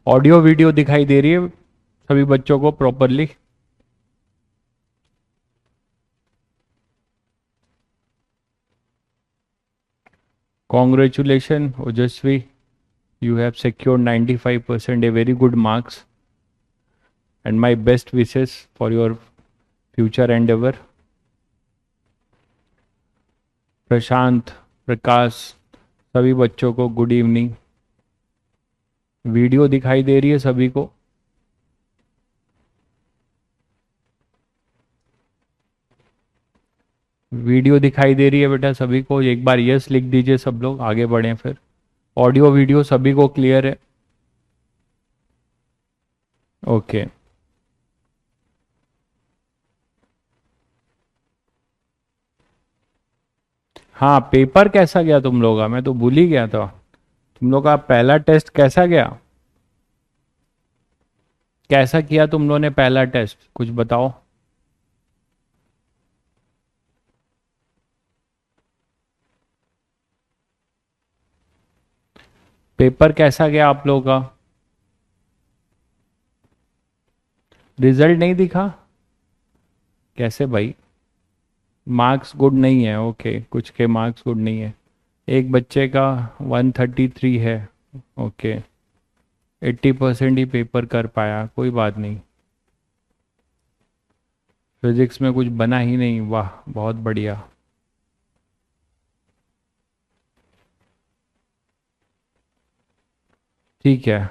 Audio video दिखाई दे रही है सभी बच्चों को properly? Congratulations, Ojasvi. You have secured 95%, a very good marks, and my best wishes for your future endeavor. प्रशांत, प्रकाश, सभी बच्चों को गुड इवनिंग। वीडियो दिखाई दे रही है सभी को? वीडियो दिखाई दे रही है बेटा सभी को? एक बार यस लिख दीजिए सब लोग, आगे बढ़ें फिर। ऑडियो वीडियो सभी को क्लियर है? ओके। हाँ, पेपर कैसा गया तुम लोग का? मैं तो भूल ही गया था। तुम लोग का पहला टेस्ट कैसा गया? कैसा किया तुम लोगों ने पहला टेस्ट, कुछ बताओ। पेपर कैसा गया आप लोगों का? रिजल्ट नहीं दिखा? कैसे भाई? मार्क्स गुड नहीं है? ओके, कुछ के मार्क्स गुड नहीं है। एक बच्चे का 133 है। ओके, 80% ही पेपर कर पाया, कोई बात नहीं। फिजिक्स में कुछ बना ही नहीं, वाह बहुत बढ़िया। ठीक है,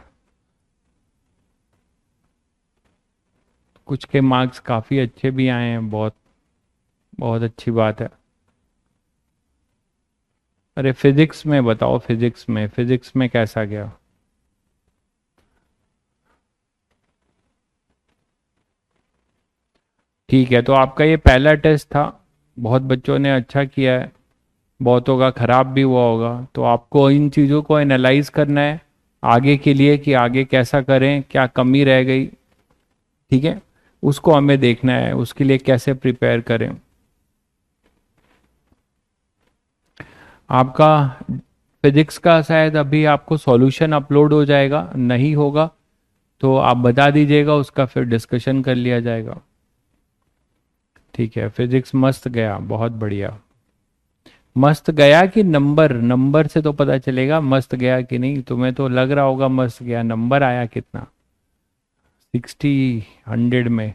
कुछ के मार्क्स काफ़ी अच्छे भी आए हैं, बहुत बहुत अच्छी बात है। अरे फिजिक्स में बताओ, फिजिक्स में कैसा गया? ठीक है, तो आपका ये पहला टेस्ट था, बहुत बच्चों ने अच्छा किया है, बहुतों का खराब भी हुआ होगा। तो आपको इन चीज़ों को एनालाइज करना है आगे के लिए कि आगे कैसा करें, क्या कमी रह गई। ठीक है, उसको हमें देखना है, उसके लिए कैसे प्रिपेयर करें। आपका फिजिक्स का शायद अभी आपको सॉल्यूशन अपलोड हो जाएगा, नहीं होगा तो आप बता दीजिएगा, उसका फिर डिस्कशन कर लिया जाएगा। ठीक है, फिजिक्स मस्त गया, बहुत बढ़िया। मस्त गया कि नंबर, नंबर से तो पता चलेगा मस्त गया कि नहीं। तुम्हें तो लग रहा होगा मस्त गया, नंबर आया कितना? 60, 100 में?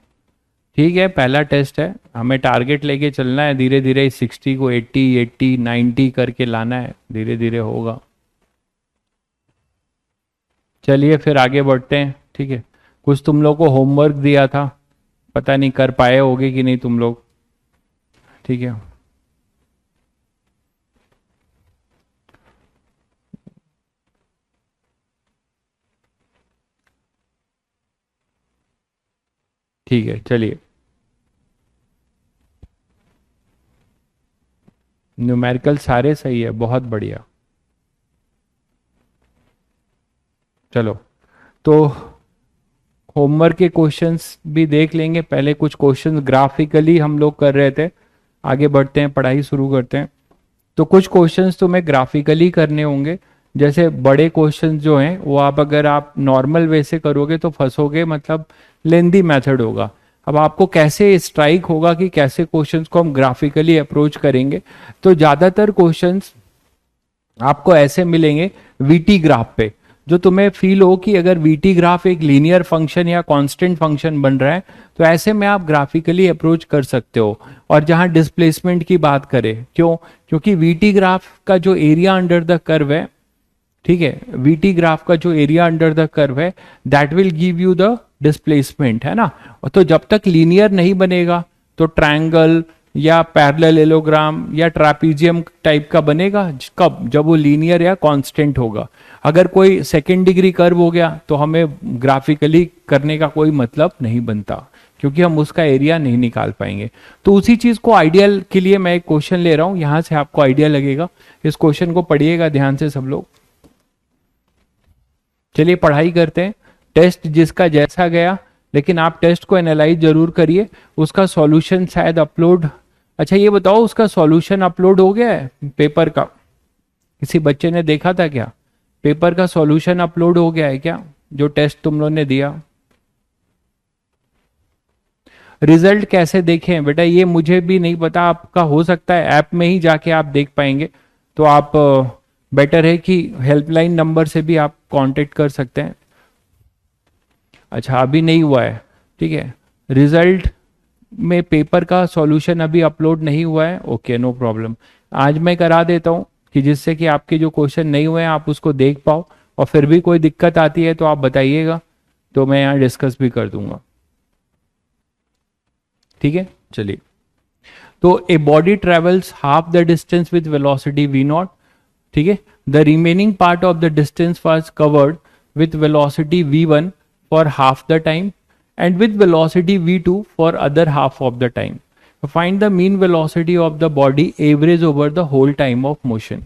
ठीक है, पहला टेस्ट है, हमें टारगेट लेके चलना है, धीरे धीरे 60 को 80, 80, 90 करके लाना है, धीरे धीरे होगा। चलिए फिर आगे बढ़ते हैं। ठीक है, कुछ तुम लोग को होमवर्क दिया था, पता नहीं कर पाए होगे कि नहीं तुम लोग। ठीक है, ठीक है, चलिए। न्यूमेरिकल सारे सही है, बहुत बढ़िया। चलो, तो होमवर्क के क्वेश्चंस भी देख लेंगे, पहले कुछ क्वेश्चंस ग्राफिकली हम लोग कर रहे थे, आगे बढ़ते हैं, पढ़ाई शुरू करते हैं। तो कुछ क्वेश्चंस तुम्हें ग्राफिकली करने होंगे। जैसे बड़े क्वेश्चंस जो हैं वो आप अगर आप नॉर्मल वे से करोगे तो फंसोगे, मतलब लेंदी मेथड होगा। अब आपको कैसे स्ट्राइक होगा कि कैसे क्वेश्चंस को हम ग्राफिकली अप्रोच करेंगे। तो ज़्यादातर क्वेश्चंस आपको ऐसे मिलेंगे वीटी ग्राफ पे, जो तुम्हें फील हो कि अगर वीटी ग्राफ एक लीनियर फंक्शन या कांस्टेंट फंक्शन बन रहा है तो ऐसे में आप ग्राफिकली अप्रोच कर सकते हो। और जहां डिस्प्लेसमेंट की बात करें, क्यों? क्योंकि वीटी ग्राफ का जो एरिया अंडर द कर्व है, ठीक है, वीटी ग्राफ का जो एरिया अंडर द कर्व है, that will give you the displacement, है ना। और तो जब तक लीनियर नहीं बनेगा तो ट्रायंगल या पैरेललोग्राम या ट्रापीजियम टाइप का बनेगा कब? जब वो लीनियर या कांस्टेंट होगा। अगर कोई सेकेंड डिग्री कर्व हो गया तो हमें ग्राफिकली करने का कोई मतलब नहीं बनता, क्योंकि हम उसका एरिया नहीं निकाल पाएंगे। तो उसी चीज को आइडियल के लिए मैं एक क्वेश्चन ले रहा हूं, यहां से आपको आइडिया लगेगा। इस क्वेश्चन को पढ़िएगा ध्यान से सब लोग। चलिए पढ़ाई करते हैं। टेस्ट जिसका जैसा गया, लेकिन आप टेस्ट को एनालाइज जरूर करिए, उसका सॉल्यूशन शायद अपलोड। अच्छा ये बताओ, उसका सॉल्यूशन अपलोड हो गया है पेपर का? किसी बच्चे ने देखा था क्या? पेपर का सॉल्यूशन अपलोड हो गया है क्या? जो टेस्ट तुम लोगों ने दिया? रिजल्ट कैसे देखें बेटा, ये मुझे भी नहीं पता, आपका हो सकता है ऐप में ही जाके आप देख पाएंगे, तो आप बेटर है कि हेल्पलाइन नंबर से भी आप कांटेक्ट कर सकते हैं। अच्छा अभी नहीं हुआ है, ठीक है, रिजल्ट में पेपर का सॉल्यूशन अभी अपलोड नहीं हुआ है, ओके नो प्रॉब्लम। आज मैं करा देता हूँ कि जिससे कि आपके जो क्वेश्चन नहीं हुए हैं आप उसको देख पाओ, और फिर भी कोई दिक्कत आती है तो आप बताइएगा, तो मैं यहाँ डिस्कस भी कर दूंगा, ठीक है। चलिए, तो a body travels half the distance with velocity v not, ठीक है, the remaining part of the distance was covered with velocity v1 for half the time and with velocity v2 for other half of the time. Find the mean velocity of the body average over the whole time of motion.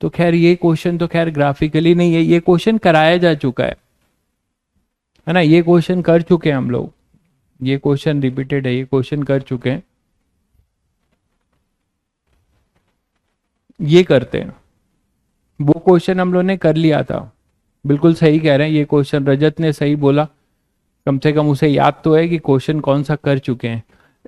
तो खैर ये question तो खैर graphically नहीं है, ये question कराया जा चुका है ना, ये क्वेश्चन कर चुके हैं हम लोग, ये क्वेश्चन रिपीटेड है, ये क्वेश्चन कर चुके हैं, ये करते हैं, वो क्वेश्चन हम लोग ने कर लिया था। बिल्कुल सही कह रहे हैं, ये क्वेश्चन रजत ने सही बोला, कम से कम उसे याद तो है कि क्वेश्चन कौन सा कर चुके हैं।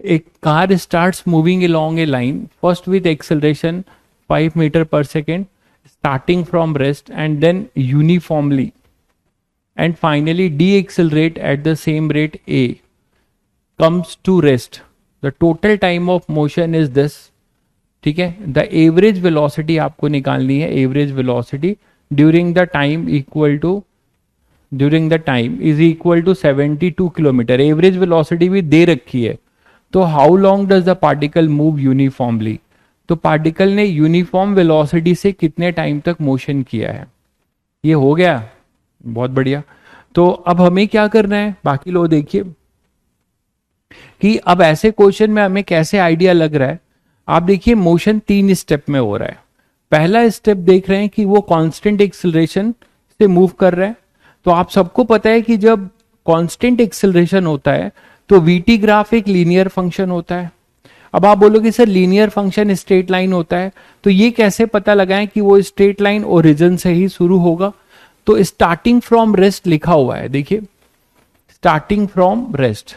एक car starts moving along a line first with acceleration 5 metre per second starting from rest and then uniformly and finally deaccelerate at the same rate a comes to rest, the total time of motion is this, ठीक है। The average velocity आपको निकालनी है, average velocity during the time equal to during the time is equal to 72 kilometre, average velocity भी दे रखी है। तो how long does the particle move uniformly, तो पार्टिकल ने यूनिफॉर्म वेलोसिटी से कितने टाइम तक मोशन किया है, ये हो गया, बहुत बढ़िया। तो अब हमें क्या करना है, बाकी लोग देखिए कि अब ऐसे क्वेश्चन में हमें कैसे आइडिया लग रहा है। आप देखिए मोशन 3 स्टेप में हो रहा है। पहला स्टेप देख रहे हैं कि वो कांस्टेंट एक्सेलरेशन से मूव कर रहा है, तो आप सबको पता है कि जब कांस्टेंट एक्सेलरेशन होता है तो वीटी ग्राफ एक लीनियर फंक्शन होता है। अब आप बोलोगे sir linear function straight line होता है, तो ये कैसे पता लगाएं कि वो स्ट्रेट लाइन ओरिजिन से ही शुरू होगा, तो स्टार्टिंग फ्रॉम रेस्ट लिखा हुआ है, देखिए स्टार्टिंग फ्रॉम रेस्ट।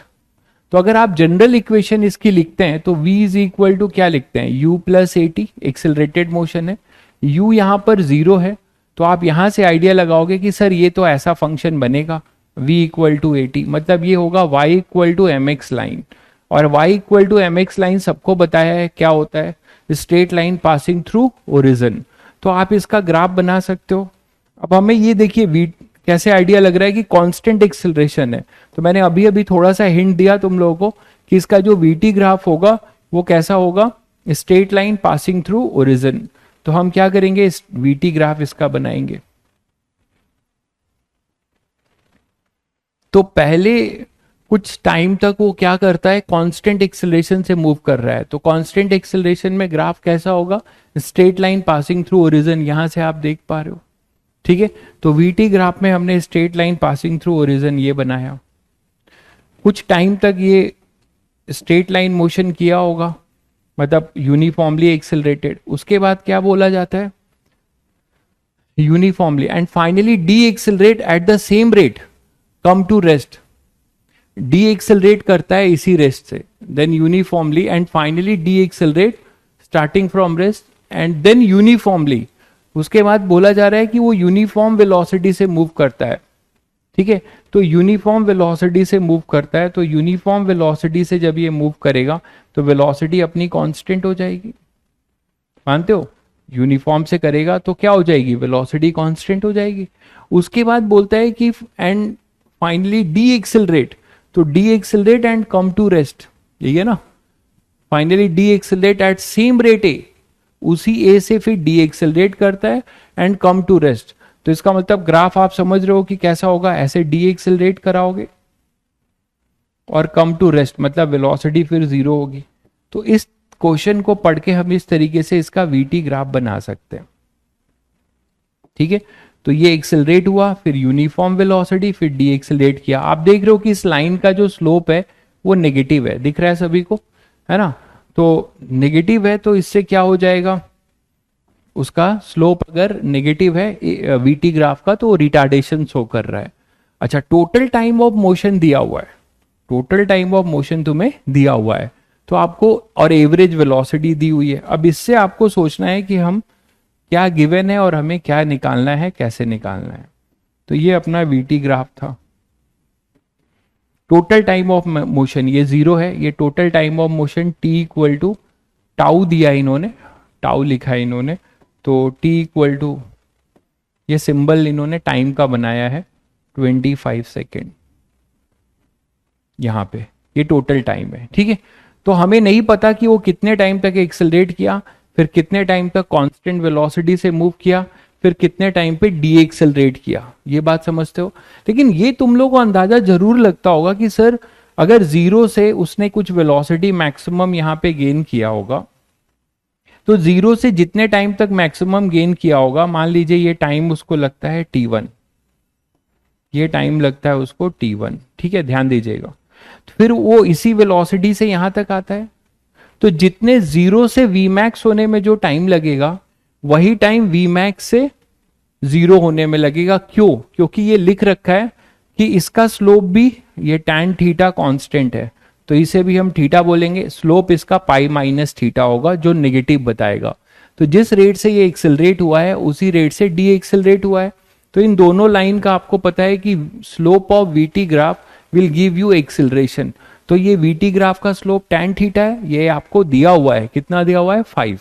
तो अगर आप जनरल इक्वेशन इसकी लिखते हैं तो v इज इक्वल टू क्या लिखते हैं, u plus A T, accelerated motion है, u यहां पर 0 है, तो आप यहां से आइडिया लगाओगे कि सर ये तो ऐसा फंक्शन बनेगा v equal to a t, मतलब ये होगा y equal to m x line, और y equal to m x line सबको बताया है क्या होता है, straight line passing through origin. तो आप इसका ग्राफ बना सकते हो। अब हमें ये देखिए v कैसे आइडिया लग रहा है कि कांस्टेंट एक्सेलरेशन है, तो मैंने अभी अभी थोड़ा सा हिंट दिया तुम लोगों को कि इसका जो वीटी ग्राफ होगा वो कैसा होगा, straight line passing through origin. तो हम क्या करेंगे, वीटी ग्राफ इसका बनाएंगे। तो पहले कुछ टाइम तक वो क्या करता है, कांस्टेंट एक्सेलरेशन से मूव कर रहा है, तो कांस्टेंट एक्सेलरेशन में ग्राफ कैसा होगा, straight line passing through origin, यहां से आप देख पा रहे हो, ठीक है। तो वीटी ग्राफ में हमने straight line passing through origin ये बनाया, कुछ टाइम तक ये स्ट्रेट लाइन मोशन किया होगा, मतलब यूनिफॉर्मली एक्सेलरेटेड, उसके बाद क्या बोला जाता है, uniformly and finally decelerate at the same rate come to rest, decelerate करता है इसी रेस्ट से, then uniformly and finally decelerate starting from rest and then uniformly, उसके बाद बोला जा रहा है कि वो यूनिफॉर्म वेलोसिटी से मूव करता है, ठीक है। तो यूनिफॉर्म वेलोसिटी से मूव करता है, तो यूनिफॉर्म वेलोसिटी से जब ये मूव करेगा तो वेलोसिटी अपनी कांस्टेंट हो जाएगी, मानते हो, यूनिफॉर्म से करेगा तो क्या हो जाएगी, वेलोसिटी कांस्टेंट हो जाएगी। उसके बाद बोलता है कि एंड फाइनली डी एक्सेलरेट, तो decelerate and come to rest, यही है ना, finally decelerate at same rate a, उसी ए से फिर डी एक्सेलरेट करता है एंड कम टू रेस्ट। तो इसका मतलब ग्राफ आप समझ रहे हो कि कैसा होगा, ऐसे डी एक्सेलरेट कराओगे और कम टू रेस्ट, मतलब वेलोसिटी फिर 0 होगी। तो इस क्वेश्चन को पढ़ के हम इस तरीके से इसका वीटी ग्राफ बना सकते हैं, ठीक है। तो ये एक्सेलरेट हुआ, फिर यूनिफॉर्म वेलोसिटी, फिर डी एक्सेलरेट किया। आप देख रहे हो कि इस लाइन का जो स्लोप है वो नेगेटिव है, दिख रहा है सभी को, है ना। तो नेगेटिव है तो इससे क्या हो जाएगा, उसका स्लोप अगर नेगेटिव है वीटी ग्राफ का तो रिटार्डेशन शो कर रहा है। अच्छा, टोटल टाइम ऑफ मोशन दिया हुआ है, टोटल टाइम ऑफ मोशन तुम्हें दिया हुआ है तो आपको, और एवरेज वेलोसिटी दी हुई है। अब इससे आपको सोचना है कि हम क्या गिवन है और हमें क्या निकालना है, कैसे निकालना है। तो ये अपना वीटी ग्राफ था। टोटल टाइम ऑफ मोशन ये जीरो है, ये total time of motion t equal to tau दिया है इन्होंने, टाउ लिखा है इन्होंने, तो टी इक्वल टू, ये सिंबल इन्होंने टाइम का बनाया है 25 सेकेंड यहाँ पे, ये टोटल टाइम है। ठीक है, तो हमें नहीं पता कि वो कितने टाइम तक एक्सेलरेट किया, फिर कितने टाइम तक कांस्टेंट वेलोसिटी से मूव किया, फिर कितने टाइम पे डी एक्सेलरेट किया, ये बात समझते हो। लेकिन ये तुम लोग को अंदाजा जरूर लगता होगा कि सर अगर जीरो से उसने कुछ वेलोसिटी मैक्सिमम यहाँ पे गेन किया होगा, तो जीरो से जितने टाइम तक मैक्सिमम गेन किया होगा, मान लीजिए ये टाइम उसको लगता है t1, ये टाइम लगता है उसको t1, ठीक है, ध्यान दीजिएगा। तो फिर वो इसी वेलोसिटी से यहां तक आता है, तो जितने जीरो से Vmax होने में जो टाइम लगेगा वही टाइम Vmax से जीरो होने में लगेगा। क्यों? क्योंकि ये लिख रखा है कि इसका स्लोप भी, ये tan थीटा कांस्टेंट है, तो इसे भी हम थीटा बोलेंगे, स्लोप इसका पाई माइनस थीटा होगा जो नेगेटिव बताएगा। तो जिस रेट से ये एक्सेलरेट हुआ है उसी रेट से डी एक्सेलरेट हुआ है। तो इन दोनों लाइन का आपको पता है कि slope of VT graph will give you acceleration. तो ये वीटी ग्राफ का स्लोप tan थीटा है, ये आपको दिया हुआ है, कितना दिया हुआ है 5,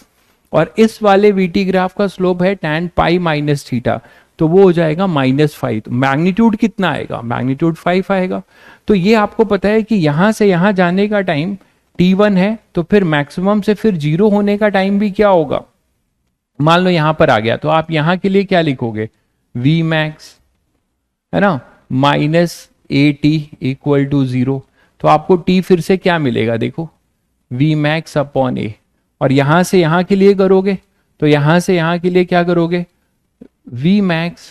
और इस वाले वीटी ग्राफ का स्लोप है tan पाई माइनस थीटा, तो वो हो जाएगा -5। तो मैग्नीट्यूड कितना आएगा? मैग्नीट्यूड 5 आएगा। तो ये आपको पता है कि यहां से यहां जाने का टाइम t1 है, तो फिर मैक्सिमम से फिर जीरो होने का टाइम भी क्या होगा? मान लो यहां पर आ गया, तो आप यहां के लिए क्या लिखोगे? v max है ना, minus a t equal to 0। तो आपको t फिर से क्या मिलेगा? देखो v max अपॉन ए, और यहां से यहां के लिए करोगे तो यहां से यहां के लिए क्या करोगे? v max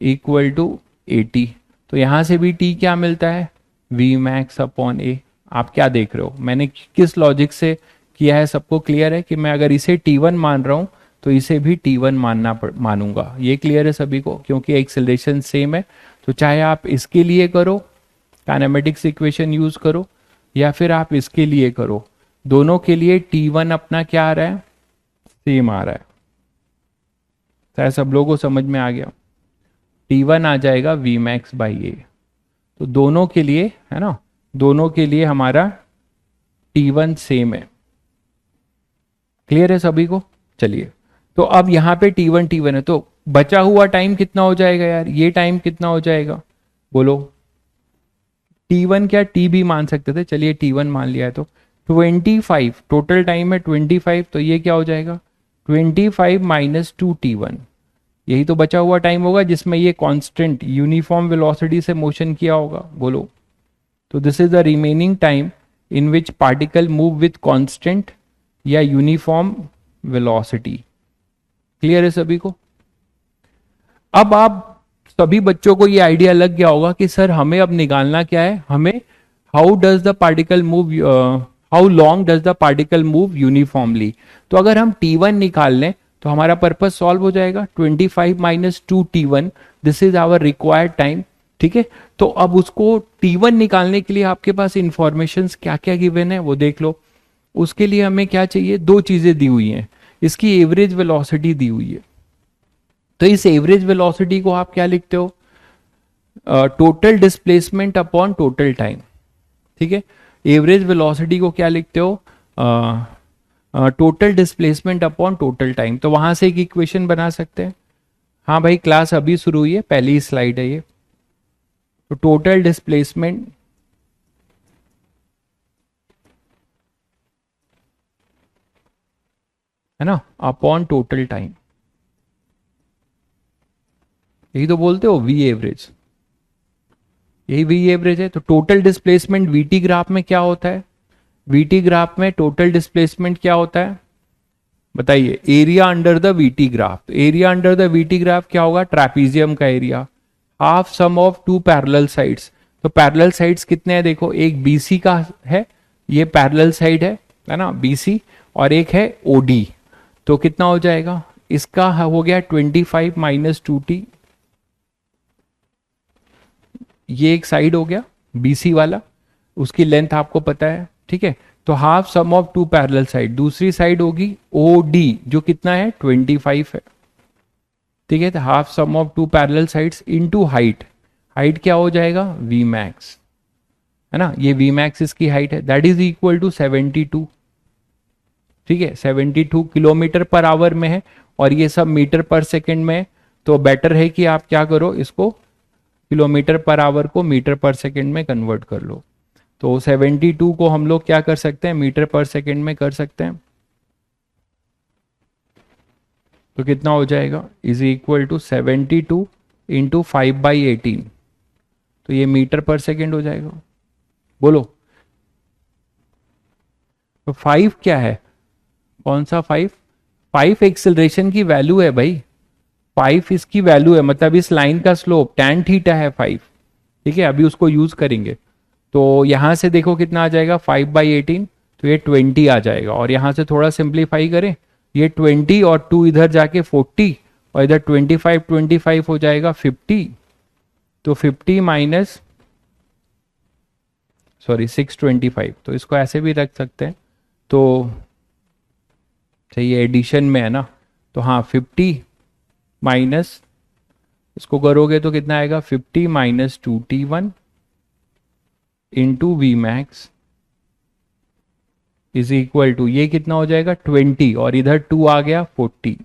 equal to 80। तो यहां से भी t क्या मिलता है? v max अपॉन ए। आप क्या देख रहे हो, मैंने किस लॉजिक से किया है? सबको क्लियर है कि मैं अगर इसे t1 मान रहा हूं तो इसे भी t1 मानूंगा। ये क्लियर है सभी को? क्योंकि एक्सेलरेशन सेम है, तो चाहे आप इसके लिए करो, काइनेमेटिक्स इक्वेशन यूज करो, या फिर आप इसके लिए करो, दोनों के लिए t1 अपना क्या आ रहा है? सेम आ रहा है। चाहे सब लोगों को समझ में आ गया? t1 आ जाएगा v max बाई ए। तो दोनों के लिए है ना, दोनों के लिए हमारा t1 सेम है। क्लियर है सभी को? चलिए, तो अब यहां पे t1 है, तो बचा हुआ टाइम कितना हो जाएगा यार? ये टाइम कितना हो जाएगा बोलो? t1 क्या t भी मान सकते थे, चलिए t1 मान लिया है, तो 25 टोटल टाइम है 25, तो ये क्या हो जाएगा? 25 माइनस 2t1, यही तो बचा हुआ टाइम होगा जिसमें ये कांस्टेंट यूनिफॉर्म वेलोसिटी से मोशन किया होगा। बोलो, तो this is the remaining time in which particle move with constant या यूनिफॉर्म वेलोसिटी। क्लियर है सभी को? अब आप सभी बच्चों को ये आइडिया लग गया होगा कि सर हमें अब निकालना क्या है, हमें how does the particle move, how long does the particle move uniformly. तो अगर हम t1 निकाल लें तो हमारा पर्पज सॉल्व हो जाएगा। 25 minus 2t1, this is our required time. ठीक है, तो अब उसको t1 निकालने के लिए आपके पास इंफॉर्मेशन क्या क्या गिवन है वो देख लो। उसके लिए हमें क्या चाहिए? दो चीजें दी हुई हैं, इसकी एवरेज वेलोसिटी दी हुई है। तो इस एवरेज वेलोसिटी को आप क्या लिखते हो? Total displacement upon total time. ठीक है, एवरेज वेलोसिटी को क्या लिखते हो? Total displacement upon total time. तो वहां से एक इक्वेशन बना सकते हैं। हाँ भाई, क्लास अभी शुरू हुई है, पहली स्लाइड है ये। तो टोटल डिस्प्लेसमेंट है ना अपॉन टोटल टाइम, यही तो बोलते हो वी एवरेज, यही वी एवरेज है। तो टोटल डिस्प्लेसमेंट वीटी ग्राफ में क्या होता है? वीटी ग्राफ में टोटल डिस्प्लेसमेंट क्या होता है बताइए? Area under the VT graph. Area under the VT graph क्या होगा? ट्रैपीजियम का area, half sum of two parallel sides. तो पैरेलल साइड्स कितने हैं? देखो, एक बीसी का है, ये पैरेलल साइड है ना बीसी, और एक है ओडी। तो कितना हो जाएगा? इसका हो गया 25 माइनस 2t, ये एक साइड हो गया BC वाला, उसकी लेंथ आपको पता है, ठीक है। तो half sum of two parallel side, दूसरी साइड होगी OD जो कितना है 25 है, ठीक है। तो half sum of two parallel sides into height, height क्या हो जाएगा V मैक्स, है ना, ये V मैक्स इसकी हाइट है, दैट इज इक्वल टू 72, ठीक है। 72 किलोमीटर पर आवर में है और ये सब मीटर पर सेकंड में है, तो बेटर है कि आप क्या करो, इसको किलोमीटर पर आवर को मीटर पर सेकंड में कन्वर्ट कर लो। तो 72 को हम लोग क्या कर सकते हैं, मीटर पर सेकंड में कर सकते हैं, तो कितना हो जाएगा, इज इक्वल टू 72 इंटू 5/18, तो ये मीटर पर सेकंड हो जाएगा। बोलो, तो 5 क्या है, कौन सा 5, 5 एक्सेलरेशन की वैल्यू है भाई, 5 इसकी वैल्यू है, मतलब इस लाइन का स्लोप tan थीटा है 5, ठीक है। अभी उसको यूज करेंगे, तो यहां से देखो कितना आ जाएगा 5/18, तो ये 20 आ जाएगा, और यहां से थोड़ा सिंप्लीफाई करें, ये 20 और 2 इधर जाके 40 और इधर 25 हो जाएगा 50, तो 50 माइनस, सॉरी 625, तो इसको ऐसे भी रख सकते हैं, तो चाहिए एडिशन में है ना, तो हाँ 50 माइनस, इसको करोगे तो कितना आएगा 50 minus 2T1 into v max is equal to, ये कितना हो जाएगा 20 और इधर 2 आ गया 40,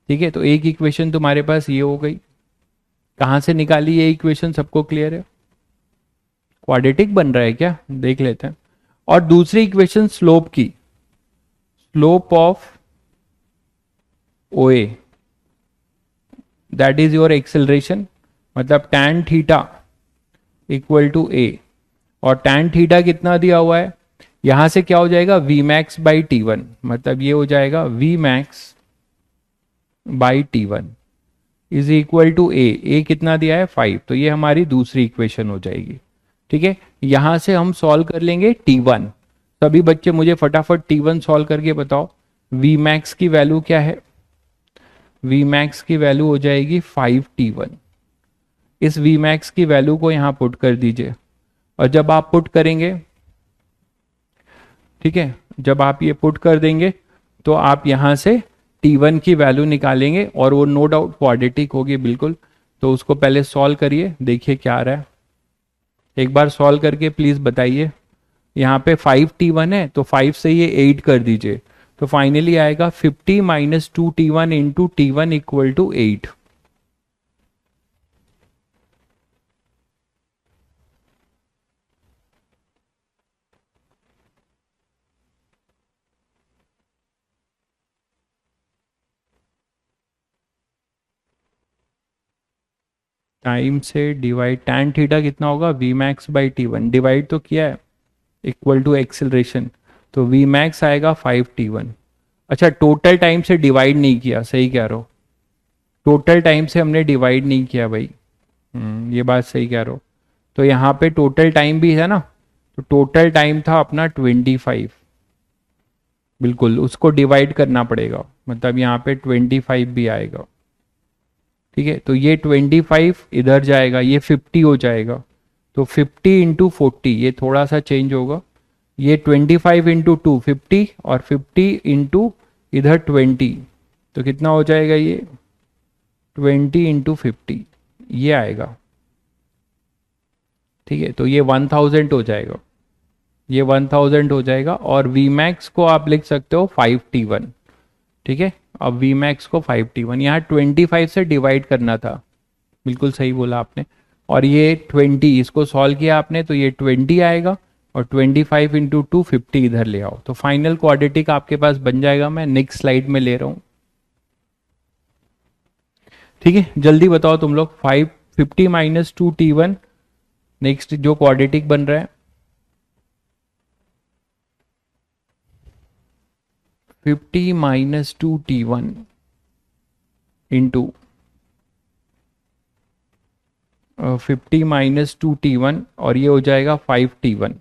ठीक है। तो एक इक्वेशन तुम्हारे पास ये हो गई, कहां से निकाली ये इक्वेशन, सबको क्लियर है, क्वाड्रेटिक बन रहा है क्या, देख लेते हैं। और दूसरी इक्वेशन स्लोप की, slope of OA that is your acceleration, मतलब tan theta equal to A, और tan थीटा कितना दिया हुआ है, यहां से क्या हो जाएगा V मैक्स बाई T1, मतलब ये हो जाएगा V max by T1 is equal to A कितना दिया है 5, तो ये हमारी दूसरी इक्वेशन हो जाएगी, ठीक है। यहां से हम सॉल्व कर लेंगे T1, सभी बच्चे मुझे फटाफट T1 सॉल्व करके बताओ, V मैक्स की वैल्यू क्या है, V मैक्स की वैल्यू हो जाएगी 5T1, इस V मैक्स की वैल्यू को यहां पुट कर दीजिए, और जब आप पुट करेंगे, ठीक है, जब आप ये पुट कर देंगे तो आप यहां से T1 की वैल्यू निकालेंगे और वो नो डाउट क्वाड्रेटिक होगी बिल्कुल। तो उसको पहले सॉल्व करिए, देखिए क्या आ रहा है, एक बार सॉल्व करके प्लीज बताइए। यहाँ पे 5T1 है तो 5 से ये 8 कर दीजिए, तो फाइनली आएगा 50 minus 2T1 into T1 equal to 8। Time से डिवाइड, tan थीटा कितना होगा V max by T1, divide तो किया है, इक्वल टू एक्सेलरेशन, तो V मैक्स आएगा 5T1। अच्छा, टोटल टाइम से डिवाइड नहीं किया, सही कह रहे हो, टोटल टाइम से हमने डिवाइड नहीं किया भाई, ये बात सही कह रहे हो। तो यहाँ पे टोटल टाइम भी है ना, तो टोटल टाइम था अपना 25, बिल्कुल उसको डिवाइड करना पड़ेगा, मतलब यहाँ पे 25 भी आएगा, ठीक है। तो ये 25 इधर जाएगा, ये 50 हो जाएगा, तो 50 इंटू 40, ये थोड़ा सा चेंज होगा, ये 25 इंटू 2 50 और 50 इंटू इधर 20, तो कितना हो जाएगा ये 20 इंटू 50, ये आएगा, ठीक है। तो ये 1000 हो जाएगा, ये 1000 हो जाएगा, और V मैक्स को आप लिख सकते हो 5T1, ठीक है। अब V मैक्स को 5T1 यहाँ 25 से डिवाइड करना था, बिल्कुल सही बोला आपने, और ये 20 इसको सॉल्व किया आपने, तो ये 20 आएगा, और 25 इंटू 2 50 इधर ले आओ, तो फाइनल क्वाड्रेटिक आपके पास बन जाएगा। मैं नेक्स्ट स्लाइड में ले रहा हूं, ठीक है, जल्दी बताओ तुम लोग, 550 माइनस 2T1, नेक्स्ट जो क्वाड्रेटिक बन रहा है 50 minus 2T1 into 50 minus 2T1, और ये हो जाएगा 5T1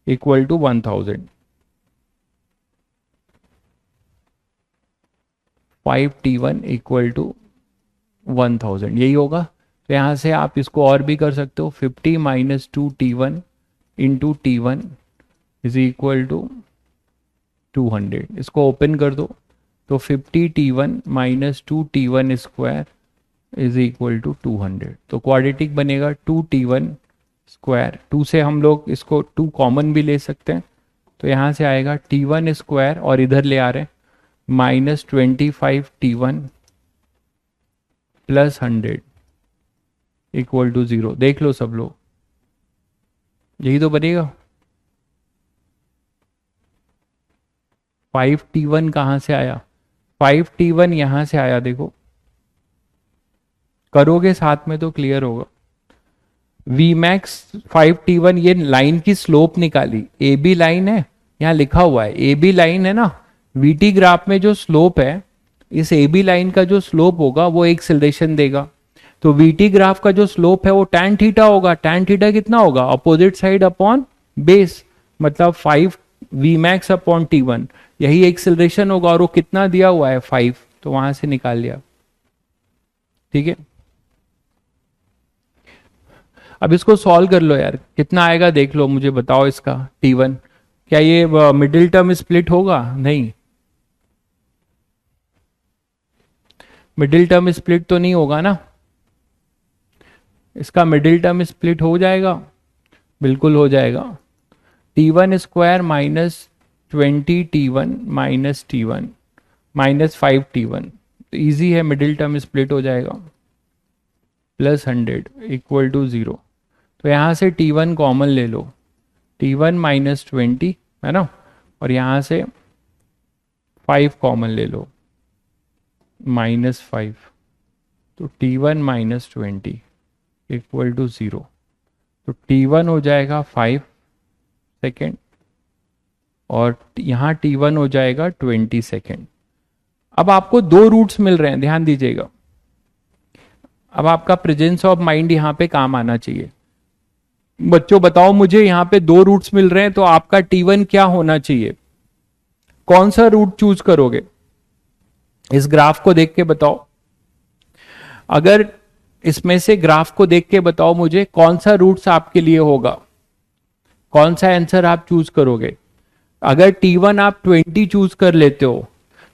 equal to 1000, 5T1 equal to 1000 यही होगा। तो यहाँ से आप इसको और भी कर सकते हो, 50 minus 2t1 into T1 is equal to 200। इसको ओपन कर दो तो 50t1 minus 2t1 square is equal to 200। तो क्वाड्रेटिक बनेगा 2t1 स्क्वायर, 2 से हम लोग इसको 2 कॉमन भी ले सकते हैं, तो यहाँ से आएगा t1 स्क्वायर और इधर ले आ रहे हैं minus 25t1 plus 100 equal to 0। देख लो सब लोग, यही तो बनेगा। 5t1 कहाँ से आया, 5t1 यहां से आया, देखो करोगे साथ में तो क्लियर होगा। वी मैक्स 5t1, ये लाइन की स्लोप निकाली, ए बी लाइन है, यहां लिखा हुआ है ए बी लाइन है ना, वीटी ग्राफ में जो स्लोप है, इस ए बी लाइन का जो स्लोप होगा वो एक्सेलरेशन देगा। तो वीटी ग्राफ का जो स्लोप है वो tan थीटा होगा। tan थीटा कितना होगा, अपोजिट साइड अपॉन बेस, मतलब 5 वी मैक्स अपॉन T1, यही एक्सेलरेशन होगा, और वो कितना दिया हुआ है 5, तो वहां से निकाल लिया। ठीक है, अब इसको सॉल्व कर लो यार, कितना आएगा देख लो, मुझे बताओ इसका T1। क्या ये मिडिल टर्म स्प्लिट होगा, नहीं, मिडिल टर्म स्प्लिट तो नहीं होगा ना, इसका मिडिल टर्म स्प्लिट हो जाएगा, बिल्कुल हो जाएगा। T1 square minus 20t1 minus T1 minus 5t1, तो ईजी है, मिडिल टर्म स्प्लिट हो जाएगा, प्लस 100 इक्वल टू 0। तो यहाँ से T1 कॉमन ले लो, T1 माइनस 20 है ना, और यहाँ से 5 कॉमन ले लो, माइनस 5, तो T1 माइनस 20 इक्वल टू 0। तो T1 हो जाएगा 5 सेकेंड और यहाँ T1 हो जाएगा 20 सेकेंड। अब आपको 2 रूट्स मिल रहे हैं, ध्यान दीजिएगा। अब आपका प्रेजेंस ऑफ माइंड यहाँ पे काम आना चाहिए। बच्चों बताओ मुझे, यहाँ पे 2 रूट्स मिल रहे हैं, तो आपका T1 क्या होना चाहिए, कौन सा रूट चूज करोगे, इस ग्राफ को देख के बताओ। अगर इसमें से ग्राफ को देख के बताओ मुझे कौन सा रूट्स आपके लिए होगा, कौन सा आंसर आप चूज करोगे। अगर T1 आप 20 चूज कर लेते हो,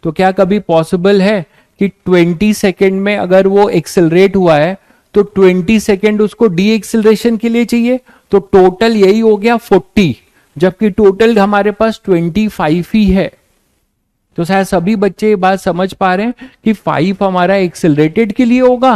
तो क्या कभी पॉसिबल है कि 20 सेकेंड में अगर वो एक्सेलरेट हुआ है तो 20 सेकेंड उसको डी एक्सेलरेशन के लिए चाहिए, तो टोटल यही हो गया 40, जबकि टोटल हमारे पास 25 ही है। तो शायद सभी बच्चे ये बात समझ पा रहे हैं कि 5 हमारा एक्सेलरेटेड के लिए होगा,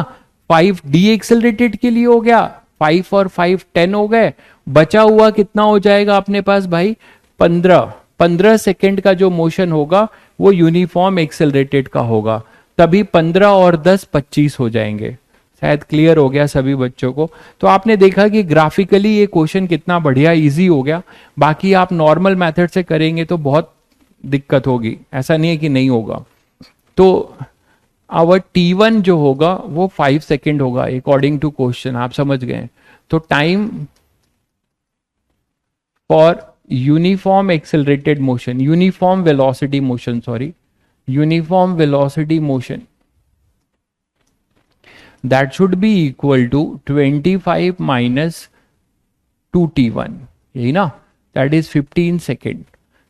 5 डी एक्सेलरेटेड के लिए हो गया, 5 और 5 10 हो गए, बचा हुआ कितना हो जाएगा अपने पास भाई 15 सेकेंड का जो मोशन होगा वो यूनिफॉर्म एक्सेलरेटेड का होगा, तभी 15 और 10 25 हो जाएंगे। शायद क्लियर हो गया सभी बच्चों को। तो आपने देखा कि ग्राफिकली ये क्वेश्चन कितना बढ़िया इजी हो गया। बाकी आप नॉर्मल मेथड से करेंगे तो बहुत दिक्कत होगी, ऐसा नहीं है कि नहीं होगा। तो आवर T1 जो होगा वो 5 सेकेंड होगा अकॉर्डिंग टू क्वेश्चन, आप समझ गए। तो time for uniform accelerated motion, uniform velocity motion, sorry uniform velocity motion, that should be equal to 25 minus 2t1, यही ना, that is 15 सेकेंड।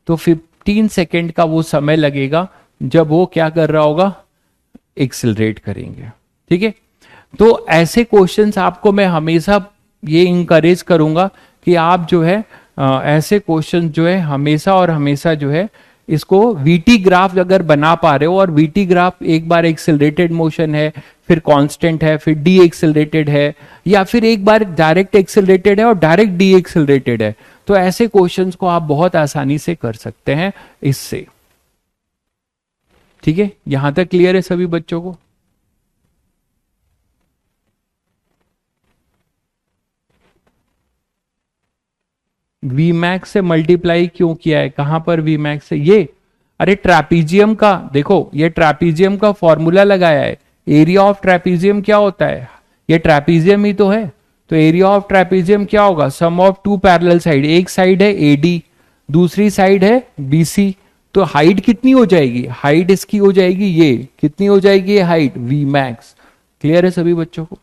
तो 15 सेकेंड का वो समय लगेगा जब वो क्या कर रहा होगा, एक्सेलरेट करेंगे। ठीक है, तो ऐसे क्वेश्चंस आपको मैं हमेशा ये इंकरेज करूंगा कि आप जो है ऐसे क्वेश्चन जो है हमेशा और हमेशा जो है इसको वीटी ग्राफ अगर बना पा रहे हो, और वीटी ग्राफ एक बार एक्सेलरेटेड मोशन है, फिर कांस्टेंट है, फिर डी एक्सेलरेटेड है, या फिर एक बार डायरेक्ट एक्सेलरेटेड है और डायरेक्ट डी एक्सेलरेटेड है, तो ऐसे क्वेश्चंस को आप बहुत आसानी से कर सकते हैं इससे। ठीक है, यहां तक क्लियर है सभी बच्चों को। वी मैक्स से मल्टीप्लाई क्यों किया है, कहां पर वी मैक्स से, ये अरे ट्रैपीजियम का देखो, ये ट्रैपीजियम का फॉर्मूला लगाया है। एरिया ऑफ ट्रैपीजियम क्या होता है, ये ट्रैपीजियम ही तो है। तो एरिया ऑफ ट्रैपीजियम क्या होगा, सम ऑफ 2 पैरेलल साइड, एक साइड है एडी, दूसरी साइड है बीसी। तो हाइट कितनी हो जाएगी, हाइट इसकी हो जाएगी, ये कितनी हो जाएगी, ये हाइट वी मैक्स। क्लियर है सभी बच्चों को।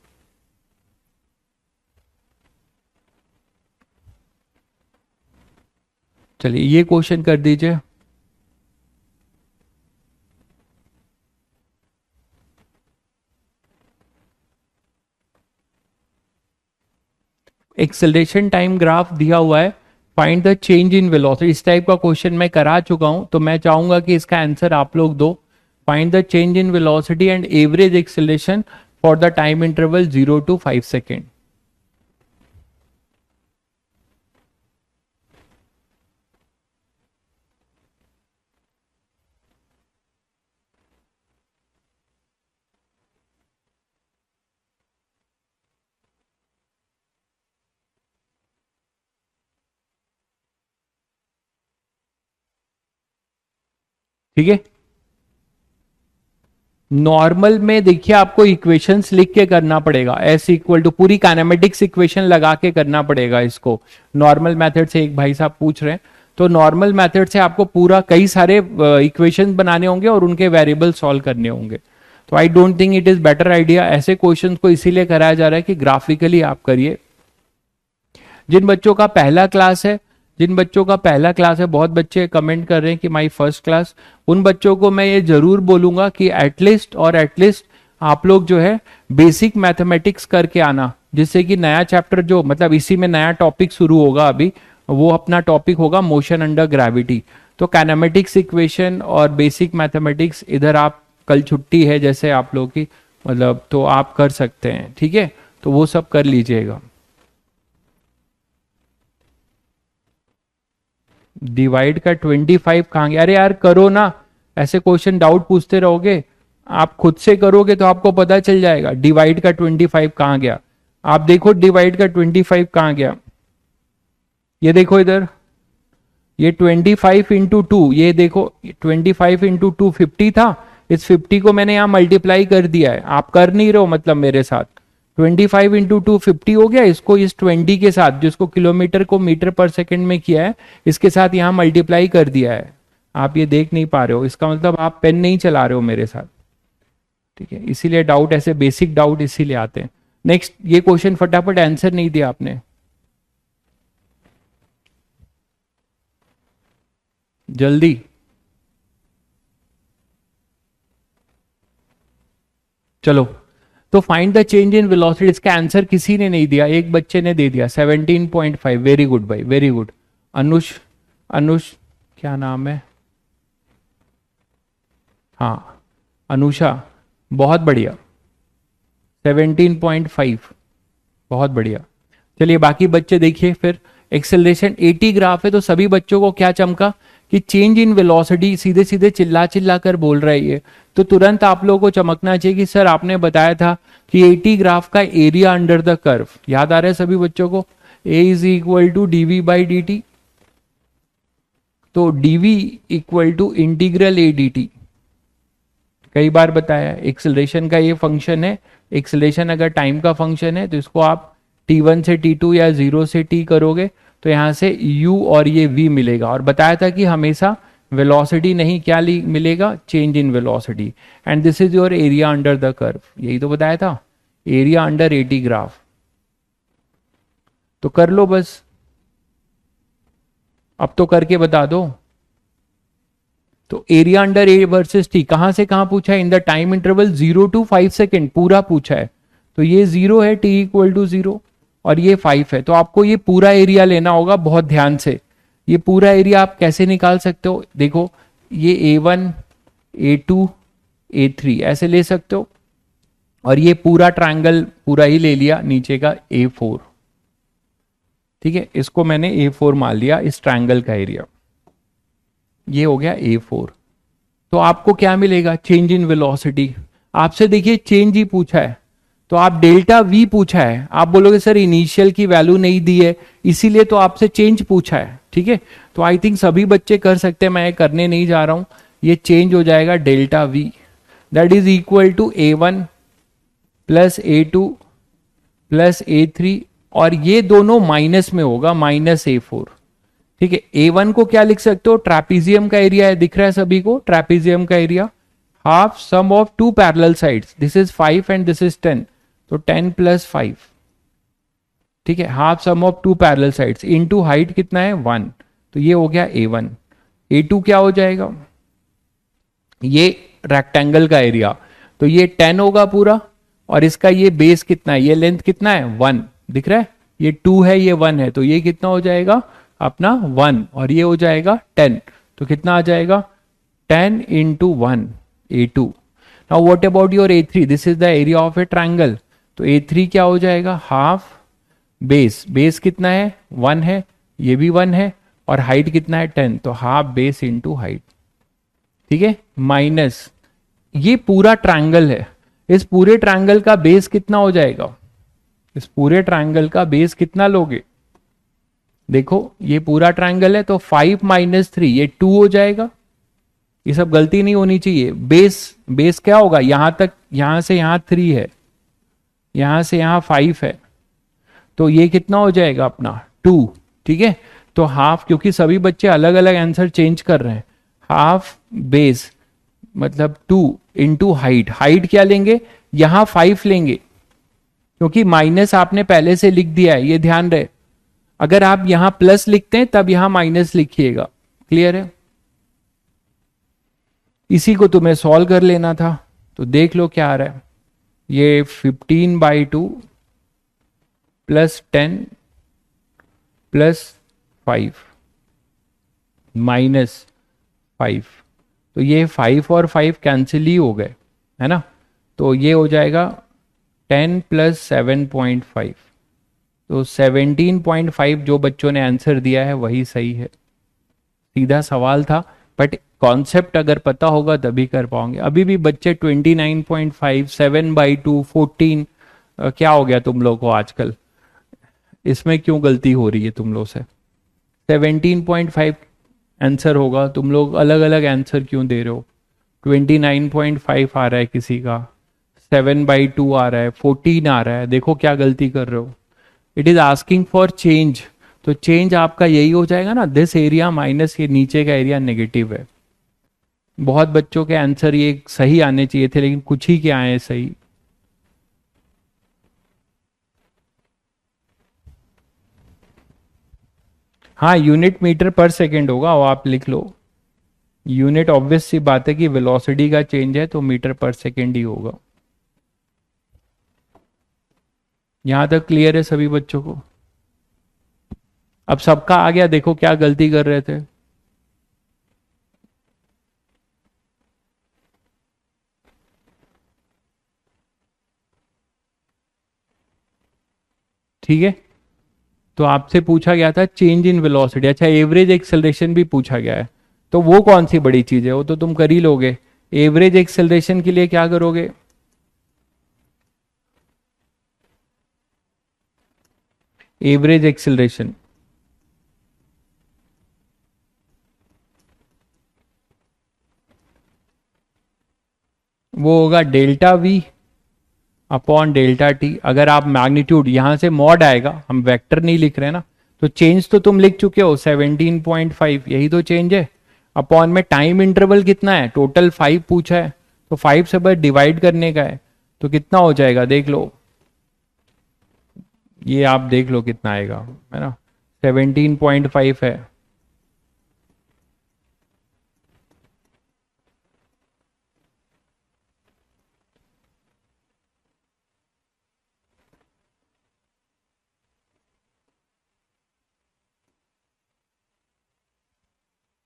चलिए ये क्वेश्चन कर दीजिए। एक्सेलरेशन टाइम ग्राफ दिया हुआ है, find the change in velocity. इस टाइप का क्वेश्चन मैं करा चुका हूं, तो मैं चाहूंगा कि इसका आंसर आप लोग दो। Find the change in velocity and average acceleration for the time interval 0 to 5 second. ठीक है, नॉर्मल में देखिए आपको इक्वेशंस लिख के करना पड़ेगा, एस इक्वल टू पूरी काइनेमेटिक्स इक्वेशन लगा के करना पड़ेगा इसको। नॉर्मल मेथड से एक भाई साहब पूछ रहे हैं, तो नॉर्मल मेथड से आपको पूरा कई सारे इक्वेशन बनाने होंगे और उनके वेरिएबल सॉल्व करने होंगे। तो I don't think it is better idea, ऐसे क्वेश्चन को इसीलिए कराया जा रहा है कि ग्राफिकली आप करिए। जिन बच्चों का पहला क्लास है, बहुत बच्चे कमेंट कर रहे हैं कि माई फर्स्ट क्लास, उन बच्चों को मैं ये जरूर बोलूंगा कि एटलीस्ट आप लोग जो है बेसिक मैथमेटिक्स करके आना, जिससे कि नया चैप्टर जो मतलब इसी में नया टॉपिक शुरू होगा अभी, वो अपना टॉपिक होगा मोशन अंडर ग्रेविटी। तो काइनेमेटिक्स इक्वेशन और बेसिक मैथमेटिक्स इधर आप, कल छुट्टी है जैसे आप लोग की, मतलब तो आप कर सकते हैं, ठीक है, तो वो सब कर लीजिएगा। डिवाइड का 25 कहाँ गया? अरे यार करो ना, ऐसे क्वेश्चन डाउट पूछते रहोगे, आप खुद से करोगे तो आपको पता चल जाएगा डिवाइड का 25 कहाँ गया। आप देखो डिवाइड का 25 कहाँ गया, ये देखो इधर, ये 25 इंटू 2, ये देखो 25 इंटू 2 50 था, इस 50 को मैंने यहां मल्टीप्लाई कर दिया है, आप कर नहीं रहे हो मतलब मेरे साथ। 25 इंटू 2 50 हो गया, इसको इस 20 के साथ, जिसको किलोमीटर को मीटर पर सेकंड में किया है, इसके साथ यहां मल्टीप्लाई कर दिया है। आप ये देख नहीं पा रहे हो, इसका मतलब आप पेन नहीं चला रहे हो मेरे साथ, ठीक है, इसीलिए डाउट, ऐसे बेसिक डाउट इसीलिए आते हैं। नेक्स्ट, ये क्वेश्चन फटाफट आंसर नहीं दिया आपने, जल्दी। चलो, तो find the change in velocity, इसका आंसर किसी ने नहीं दिया, एक बच्चे ने दे दिया 17.5। वेरी गुड भाई, वेरी गुड। अनुष, अनुष क्या नाम है, हाँ अनुषा, बहुत बढ़िया, 17.5, बहुत बढ़िया। चलिए बाकी बच्चे देखिए फिर, एक्सेलरेशन 80 ग्राफ है, तो सभी बच्चों को क्या चमका कि चेंज इन वेलोसिटी, सीधे सीधे चिल्ला चिल्ला कर बोल रही है, तो तुरंत आप लोगों को चमकना चाहिए कि सर आपने बताया था कि 80 ग्राफ का एरिया अंडर द कर्व, याद आ रहा है सभी बच्चों को, a is equal to d v by d t, तो d v equal to integral a d t, कई बार बताया एक्सेलरेशन का ये फंक्शन है। एक्सेलरेशन अगर टाइम का फंक्शन है तो इसको आप t1 से t2 या 0 से t करोगे तो यहां से u और ये v मिलेगा, और बताया था कि हमेशा वेलोसिटी नहीं, क्या मिलेगा, change in velocity, and this is your area under the curve, यही तो बताया था, एरिया अंडर 80 ग्राफ। तो कर लो बस, अब तो करके बता दो। तो area under A versus T कहां से कहां पूछा है, in the time interval 0 to 5 second पूरा पूछा है, तो ये 0 है, टी इक्वल टू 0, और ये 5 है, तो आपको ये पूरा एरिया लेना होगा बहुत ध्यान से। ये पूरा एरिया आप कैसे निकाल सकते हो, देखो ये A1 A2 A3 ऐसे ले सकते हो, और ये पूरा ट्रायंगल पूरा ही ले लिया नीचे का A4, ठीक है, इसको मैंने A4 मान लिया, इस ट्रायंगल का एरिया ये हो गया A4। तो आपको क्या मिलेगा, चेंज इन वेलोसिटी, आपसे देखिए चेंज ही पूछा है, तो आप डेल्टा वी पूछा है, आप बोलोगे सर इनिशियल की वैल्यू नहीं दी है इसीलिए तो आपसे चेंज पूछा है, ठीक है, तो आई थिंक सभी बच्चे कर सकते हैं, मैं करने नहीं जा रहा हूं, ये चेंज हो जाएगा delta v, that is equal to A1 plus A2 plus A3, और ये दोनों माइनस में होगा, माइनस A4, ठीक है। A1 को क्या लिख सकते हो, ट्रैपीजियम का एरिया है, दिख रहा है सभी को, ट्रैपीजियम का area, half sum of two parallel sides, this is 5 and this is 10, तो 10 प्लस 5, ठीक है, half sum of two parallel sides, into height कितना है 1, तो ये हो गया A1। A2 क्या हो जाएगा, ये रेक्टेंगल का एरिया, तो ये 10 होगा पूरा, और इसका ये बेस कितना है, ये लेंथ कितना है 1, दिख रहा है, ये 2 है ये 1 है, तो ये कितना हो जाएगा अपना 1, और ये हो जाएगा 10, तो कितना आ जाएगा 10 into 1 A2। Now what about your A3, this is the area of A triangle, तो A3 क्या हो जाएगा हाफ बेस, बेस कितना है 1 है, ये भी 1 है, और हाइट कितना है 10, तो हाफ बेस इंटू हाइट, ठीक है, माइनस ये पूरा ट्रायंगल है, इस पूरे ट्रायंगल का बेस कितना हो जाएगा, इस पूरे ट्रायंगल का बेस कितना लोगे, देखो ये पूरा ट्रायंगल है तो 5 माइनस 3 ये 2 हो जाएगा, ये सब गलती नहीं होनी चाहिए, बेस बेस क्या होगा, यहां तक, यहां से यहां 3 है, यहां से यहां 5 है, तो ये कितना हो जाएगा अपना 2, ठीक है, तो हाफ, क्योंकि सभी बच्चे अलग अलग आंसर चेंज कर रहे हैं, हाफ बेस मतलब 2 इंटू हाइट, हाइट क्या लेंगे यहां 5 लेंगे, क्योंकि माइनस आपने पहले से लिख दिया है, ये ध्यान रहे, अगर आप यहां प्लस लिखते हैं तब यहां माइनस लिखिएगा, क्लियर है, इसी को तुम्हें सॉल्व कर लेना था, तो देख लो क्या आ रहा है, ये 15/2 प्लस 10 प्लस 5 माइनस 5, तो ये 5 और 5 कैंसिल ही हो गए, है ना, तो ये हो जाएगा 10 प्लस 7.5, तो 17.5 जो बच्चों ने आंसर दिया है वही सही है, सीधा सवाल था, बट कॉन्सेप्ट अगर पता होगा तभी कर पाओगे, अभी भी बच्चे 29.5 7/2 14, क्या हो गया तुम लोग को आजकल, इसमें क्यों गलती हो रही है तुम लोग से, 17.5 आंसर होगा, तुम लोग अलग अलग आंसर क्यों दे रहे हो, 29.5 आ रहा है किसी का, 7/2 आ रहा है, 14 आ रहा है, देखो क्या गलती कर रहे हो, it is asking for change, तो चेंज आपका यही हो जाएगा ना, दिस एरिया माइनस ये नीचे का एरिया नेगेटिव है, बहुत बच्चों के आंसर ये सही आने चाहिए थे लेकिन कुछ ही के आए हैं सही, हाँ यूनिट मीटर पर सेकेंड होगा, वो आप लिख लो, यूनिट ऑब्वियस सी बात है कि वेलोसिटी का चेंज है तो मीटर पर सेकेंड ही होगा, यहां तक क्लियर है सभी बच्चों को, अब सबका आ गया, देखो क्या गलती कर रहे थे, ठीक है, तो आपसे पूछा गया था चेंज इन वेलोसिटी, अच्छा एवरेज एक्सेलरेशन भी पूछा गया है, तो वो कौन सी बड़ी चीज है, वो तो तुम कर ही लोगे, एवरेज एक्सेलरेशन के लिए क्या करोगे, एवरेज एक्सेलरेशन वो होगा delta we upon delta T, अगर आप मैग्नीट्यूड यहां से मॉड आएगा, हम वेक्टर नहीं लिख रहे हैं ना, तो चेंज तो तुम लिख चुके हो 17.5, यही तो चेंज है, अपॉन में टाइम इंटरवल कितना है, टोटल 5 पूछा है, तो 5 से बस डिवाइड करने का है, तो कितना हो जाएगा देख लो, ये आप देख लो कितना आएगा, है ना 17.5 है,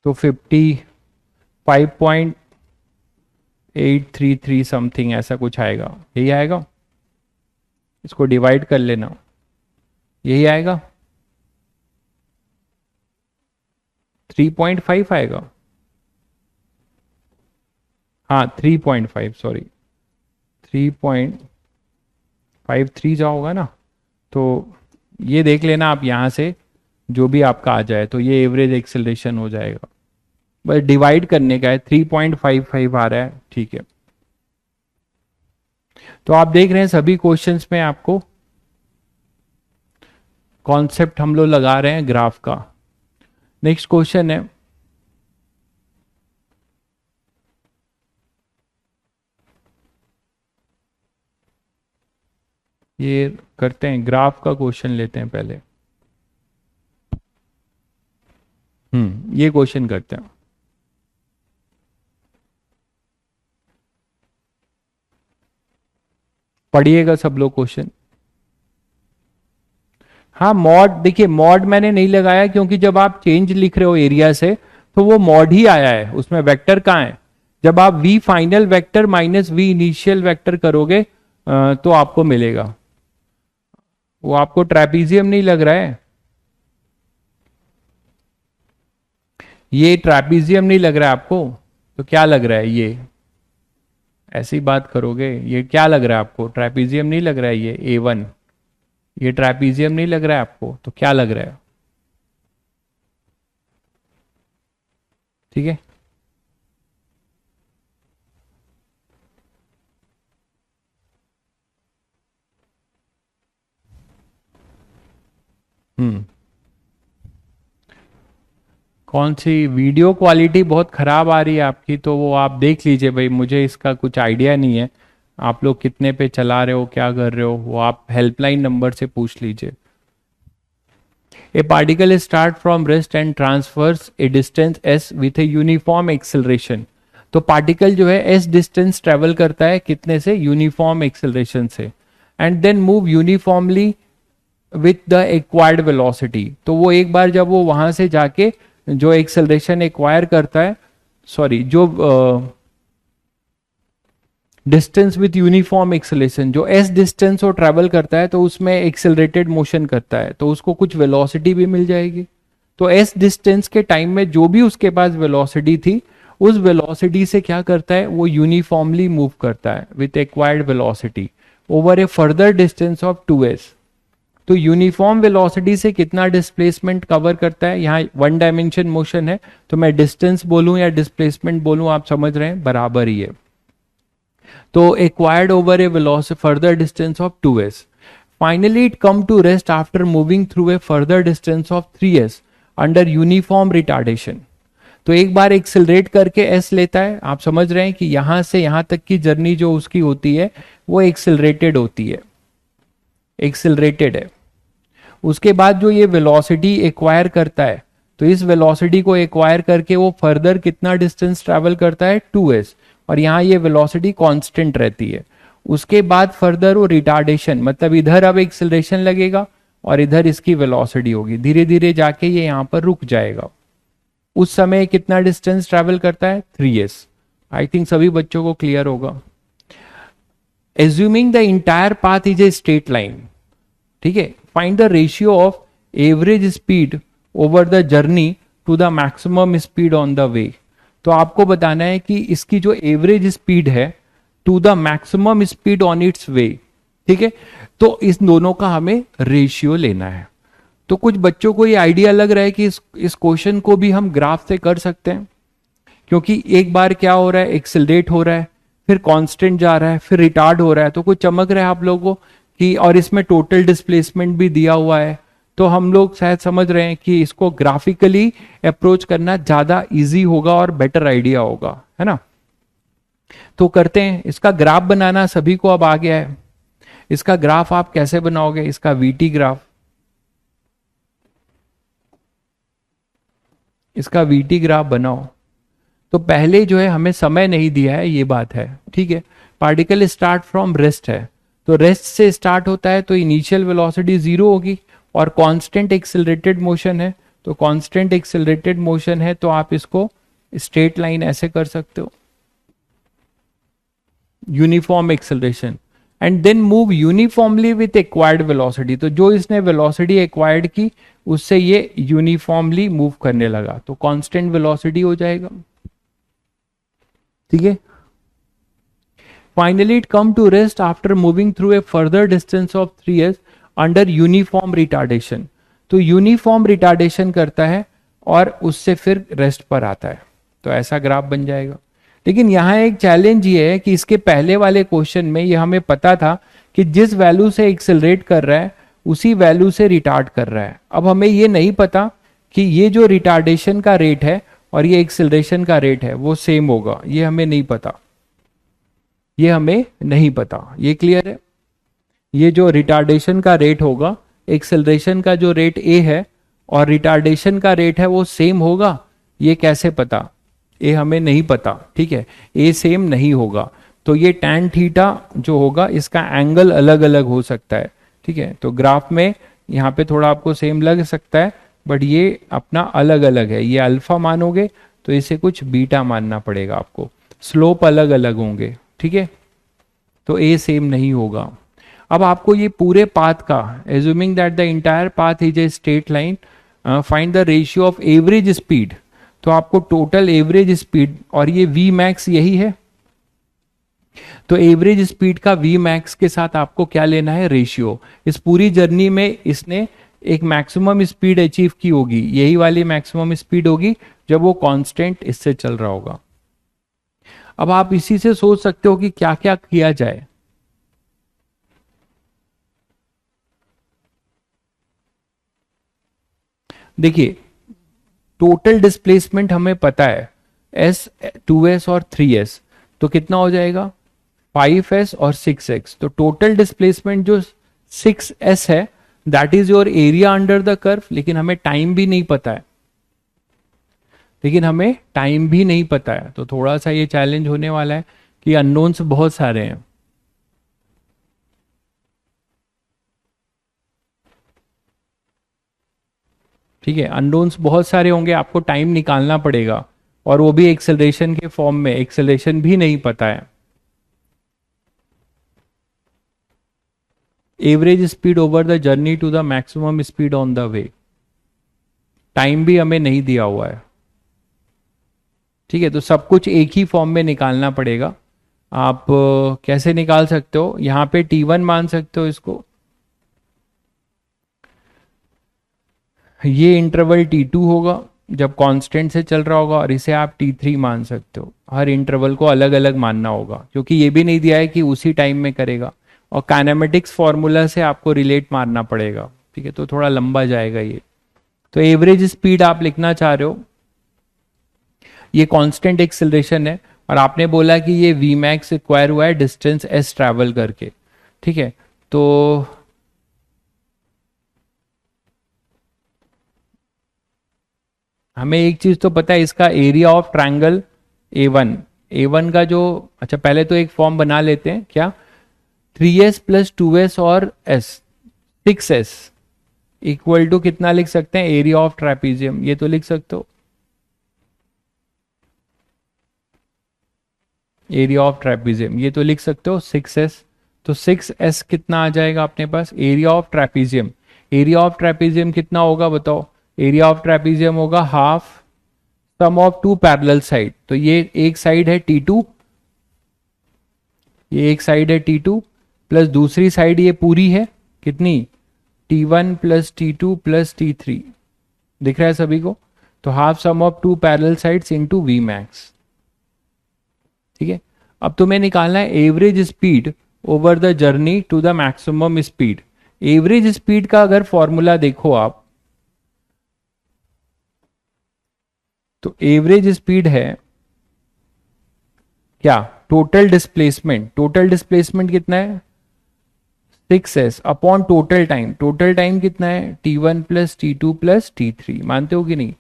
तो 55.833 समथिंग ऐसा कुछ आएगा, यही आएगा, इसको डिवाइड कर लेना, यही आएगा 3.5 आएगा, हाँ 3.5 सॉरी 3.53 जा होगा ना, तो ये देख लेना आप यहाँ से, जो भी आपका आ जाए तो ये एवरेज एक्सेलरेशन हो जाएगा, बस डिवाइड करने का है, 3.55 आ रहा है, ठीक है, तो आप देख रहे हैं सभी क्वेश्चंस में आपको कॉन्सेप्ट हम लोग लगा रहे हैं ग्राफ का। नेक्स्ट क्वेश्चन है, ये करते हैं ग्राफ का क्वेश्चन लेते हैं पहले, ये क्वेश्चन करते हैं। पढ़िएगा सब लोग क्वेश्चन। हाँ मॉड, देखिए मॉड मैंने नहीं लगाया क्योंकि जब आप चेंज लिख रहे हो एरिया से तो वो मॉड ही आया है, उसमें वेक्टर कहाँ है। जब आप v final vector minus v initial vector करोगे तो आपको मिलेगा। वो आपको ट्रेपीजियम नहीं लग रहा है, ये ट्रेपीजियम नहीं लग रहा है आपको, तो क्या लग रहा है ये, ऐसी बात करोगे। ये क्या लग रहा है आपको, ट्रेपीजियम नहीं लग रहा है ये A1, ये ट्रेपीजियम नहीं लग रहा है आपको, तो क्या लग रहा है। ठीक है, हम्म। कौन सी वीडियो क्वालिटी बहुत खराब आ रही है आपकी, तो वो आप देख लीजिए भाई, मुझे इसका कुछ आइडिया नहीं है। आप लोग कितने पे चला रहे हो, क्या कर रहे हो, वो आप हेल्पलाइन नंबर से पूछ लीजिए। A particle start from rest and transfers a distance s with a uniform acceleration. तो पार्टिकल जो है एस डिस्टेंस ट्रेवल करता है कितने से, यूनिफॉर्म एक्सेलरेशन से, and then move uniformly with the acquired velocity. तो वो एक बार जब वो वहां से जाके जो एक्सेलरेशन एक्वायर करता है, सॉरी जो डिस्टेंस विथ यूनिफॉर्म एक्सेलरेशन, जो एस डिस्टेंस वो ट्रेवल करता है तो उसमें एक्सेलरेटेड मोशन करता है तो उसको कुछ वेलोसिटी भी मिल जाएगी। तो एस डिस्टेंस के टाइम में जो भी उसके पास वेलोसिटी थी, उस वेलोसिटी से क्या करता है, वो यूनिफॉर्मली मूव करता है with acquired velocity over A further distance of 2s। तो यूनिफॉर्म वेलोसिटी से कितना डिस्प्लेसमेंट कवर करता है, यहाँ वन डायमेंशन मोशन है तो मैं डिस्टेंस बोलूं या डिस्प्लेसमेंट बोलूं, आप समझ रहे हैं बराबर ही है। तो acquired over a velocity further distance of 2s। Finally it come to rest after moving through a further distance of 3s under uniform retardation. तो एक बार एक्सेलरेट करके एस लेता है, आप समझ रहे हैं कि यहां से यहां तक की जर्नी जो उसकी होती है वो एक्सेलरेटेड होती है, एक्सेलरेटेड है। उसके बाद जो ये वेलोसिटी एक्वायर करता है, तो इस वेलोसिटी को एक्वायर करके वो फर्दर कितना डिस्टेंस ट्रैवल करता है, 2s, और यहाँ ये वेलोसिटी कांस्टेंट रहती है। उसके बाद फर्दर वो रिटार्डेशन, मतलब इधर अब एक्सेलरेशन लगेगा और इधर इसकी वेलोसिटी होगी, धीरे धीरे जाके ये यहाँ पर रुक जाएगा। उस समय कितना डिस्टेंस ट्रैवल करता है, 3s। आई थिंक सभी बच्चों को क्लियर होगा। Assuming the entire path is a straight line, ठीक है, find the ratio of average speed over the journey to the maximum speed on the way. तो आपको बताना है कि इसकी जो एवरेज स्पीड है to the maximum speed on its way, ठीक है। तो इस दोनों का हमें रेशियो लेना है। तो कुछ बच्चों को ये आइडिया लग रहा है कि इस क्वेश्चन को भी हम ग्राफ से कर सकते हैं, क्योंकि एक बार क्या हो रहा है, एक्सेलरेट हो रहा है, फिर कांस्टेंट जा रहा है, फिर रिटार्ड हो रहा है, तो कुछ चमक रहा है आप लोगों को कि, और इसमें टोटल डिस्प्लेसमेंट भी दिया हुआ है। तो हम लोग शायद समझ रहे हैं कि इसको ग्राफिकली अप्रोच करना ज्यादा इजी होगा और बेटर आइडिया होगा, है ना। तो करते हैं, इसका ग्राफ बनाना सभी को अब आ गया है। इसका ग्राफ आप कैसे बनाओगे, इसका वीटी ग्राफ, इसका वीटी ग्राफ बनाओ। तो पहले जो है हमें समय नहीं दिया है, ये बात है, ठीक है। पार्टिकल स्टार्ट फ्रॉम रेस्ट है, तो रेस्ट से स्टार्ट होता है तो इनिशियल वेलोसिटी 0 होगी, और कांस्टेंट एक्सेलरेटेड मोशन है, तो कांस्टेंट एक्सेलरेटेड मोशन है तो आप इसको स्ट्रेट लाइन ऐसे कर सकते हो, uniform acceleration, and then move uniformly with acquired velocity. तो जो इसने वेलोसिटी एक्वायर्ड की उससे ये यूनिफॉर्मली मूव करने लगा, तो कांस्टेंट वेलोसिटी हो जाएगा, ठीक है। Finally it come to rest after moving through a further distance of 3s under uniform retardation. तो यूनिफॉर्म रिटार्डेशन करता है और उससे फिर रेस्ट पर आता है, तो ऐसा ग्राफ बन जाएगा। लेकिन यहाँ एक चैलेंज ये है कि इसके पहले वाले क्वेश्चन में ये हमें पता था कि जिस वैल्यू से एक्सेलरेट कर रहा है उसी वैल्यू से रिटार्ड कर रहा है। अब हमें ये नहीं पता कि ये जो रिटार्डेशन का रेट है और ये एक्सेलरेशन का रेट है वो सेम होगा, ये हमें नहीं पता, ये हमें नहीं पता, ये क्लियर है। ये जो रिटार्डेशन का रेट होगा, एक्सेलरेशन का जो रेट ए है और रिटार्डेशन का रेट है वो सेम होगा, ये कैसे पता, ये हमें नहीं पता, ठीक है, ए सेम नहीं होगा। तो ये tan थीटा जो होगा इसका एंगल अलग अलग हो सकता है, ठीक है। तो ग्राफ में यहाँ पे थोड़ा आपको सेम लग सकता है, बट ये अपना अलग अलग है, ये अल्फा मानोगे तो इसे कुछ बीटा मानना पड़ेगा आपको, स्लोप अलग अलग होंगे, ठीक है। तो ए सेम नहीं होगा। अब आपको ये पूरे पाथ का, assuming that the entire path is a straight line, find the ratio of average speed. तो आपको टोटल एवरेज स्पीड, और ये वी मैक्स यही है, तो एवरेज स्पीड का वी मैक्स के साथ आपको क्या लेना है, रेशियो। इस पूरी जर्नी में इसने एक मैक्सिमम स्पीड अचीव की होगी, यही वाली मैक्सिमम स्पीड होगी जब वो कांस्टेंट इससे चल रहा होगा। अब आप इसी से सोच सकते हो कि क्या क्या किया जाए। देखिए, टोटल डिस्प्लेसमेंट हमें पता है, एस, 2s और 3s, तो कितना हो जाएगा 5s और 6x। तो टोटल डिस्प्लेसमेंट जो 6s है that is your area under the curve. लेकिन हमें टाइम भी नहीं पता है, तो थोड़ा सा ये चैलेंज होने वाला है कि अननोन्स बहुत सारे हैं। ठीक है, अननोन्स बहुत सारे होंगे, आपको टाइम निकालना पड़ेगा, और वो भी एक्सेलरेशन के फॉर्म में, एक्सेलरेशन भी नहीं पता है। Average speed over the journey to the maximum speed on the way, time भी हमें नहीं दिया हुआ है, ठीक है। तो सब कुछ एक ही फॉर्म में निकालना पड़ेगा। आप कैसे निकाल सकते हो, यहां पे T1 मान सकते हो इसको, ये इंटरवल T2 होगा जब कांस्टेंट से चल रहा होगा, और इसे आप T3 मान सकते हो। हर इंटरवल को अलग अलग मानना होगा, क्योंकि ये भी नहीं दिया है कि उसी टाइम में करेगा, और काइनेमेटिक्स फॉर्मूला से आपको रिलेट मारना पड़ेगा, ठीक है। तो थोड़ा लंबा जाएगा ये। तो एवरेज स्पीड आप लिखना चाह रहे हो, ये कांस्टेंट एक्सेलरेशन है, और आपने बोला कि ये वी मैक्स एक्वायर हुआ है डिस्टेंस एस ट्रैवल करके, ठीक है। तो हमें एक चीज तो पता है, इसका एरिया ऑफ ट्रायंगल A1 का जो, अच्छा पहले तो एक फॉर्म बना लेते हैं, क्या, 3s प्लस 2s और s, 6s इक्वल टू कितना लिख सकते हैं, एरिया ऑफ ट्रेपीजियम, ये तो लिख सकते हो, एरिया ऑफ ट्रेपीजियम ये तो लिख सकते हो 6s। तो 6s कितना आ जाएगा अपने पास, area of trapezium. Area of trapezium कितना होगा बताओ, एरिया ऑफ ट्रेपीजियम होगा half sum of two parallel side. तो ये एक साइड है T2, ये एक साइड है T2 प्लस दूसरी साइड ये पूरी है कितनी, T1 plus T2 plus T3, दिख रहा है सभी को। तो half sum of two parallel sides into v max, ठीक है। अब तुम्हें निकालना है average speed over the journey to the maximum speed. Average speed का अगर फॉर्मूला देखो आप, तो एवरेज स्पीड है क्या, टोटल डिस्प्लेसमेंट। टोटल डिस्प्लेसमेंट कितना है 6s upon total time. Total time कितना है T1 plus T2 plus T3, मानते हो कि नहीं,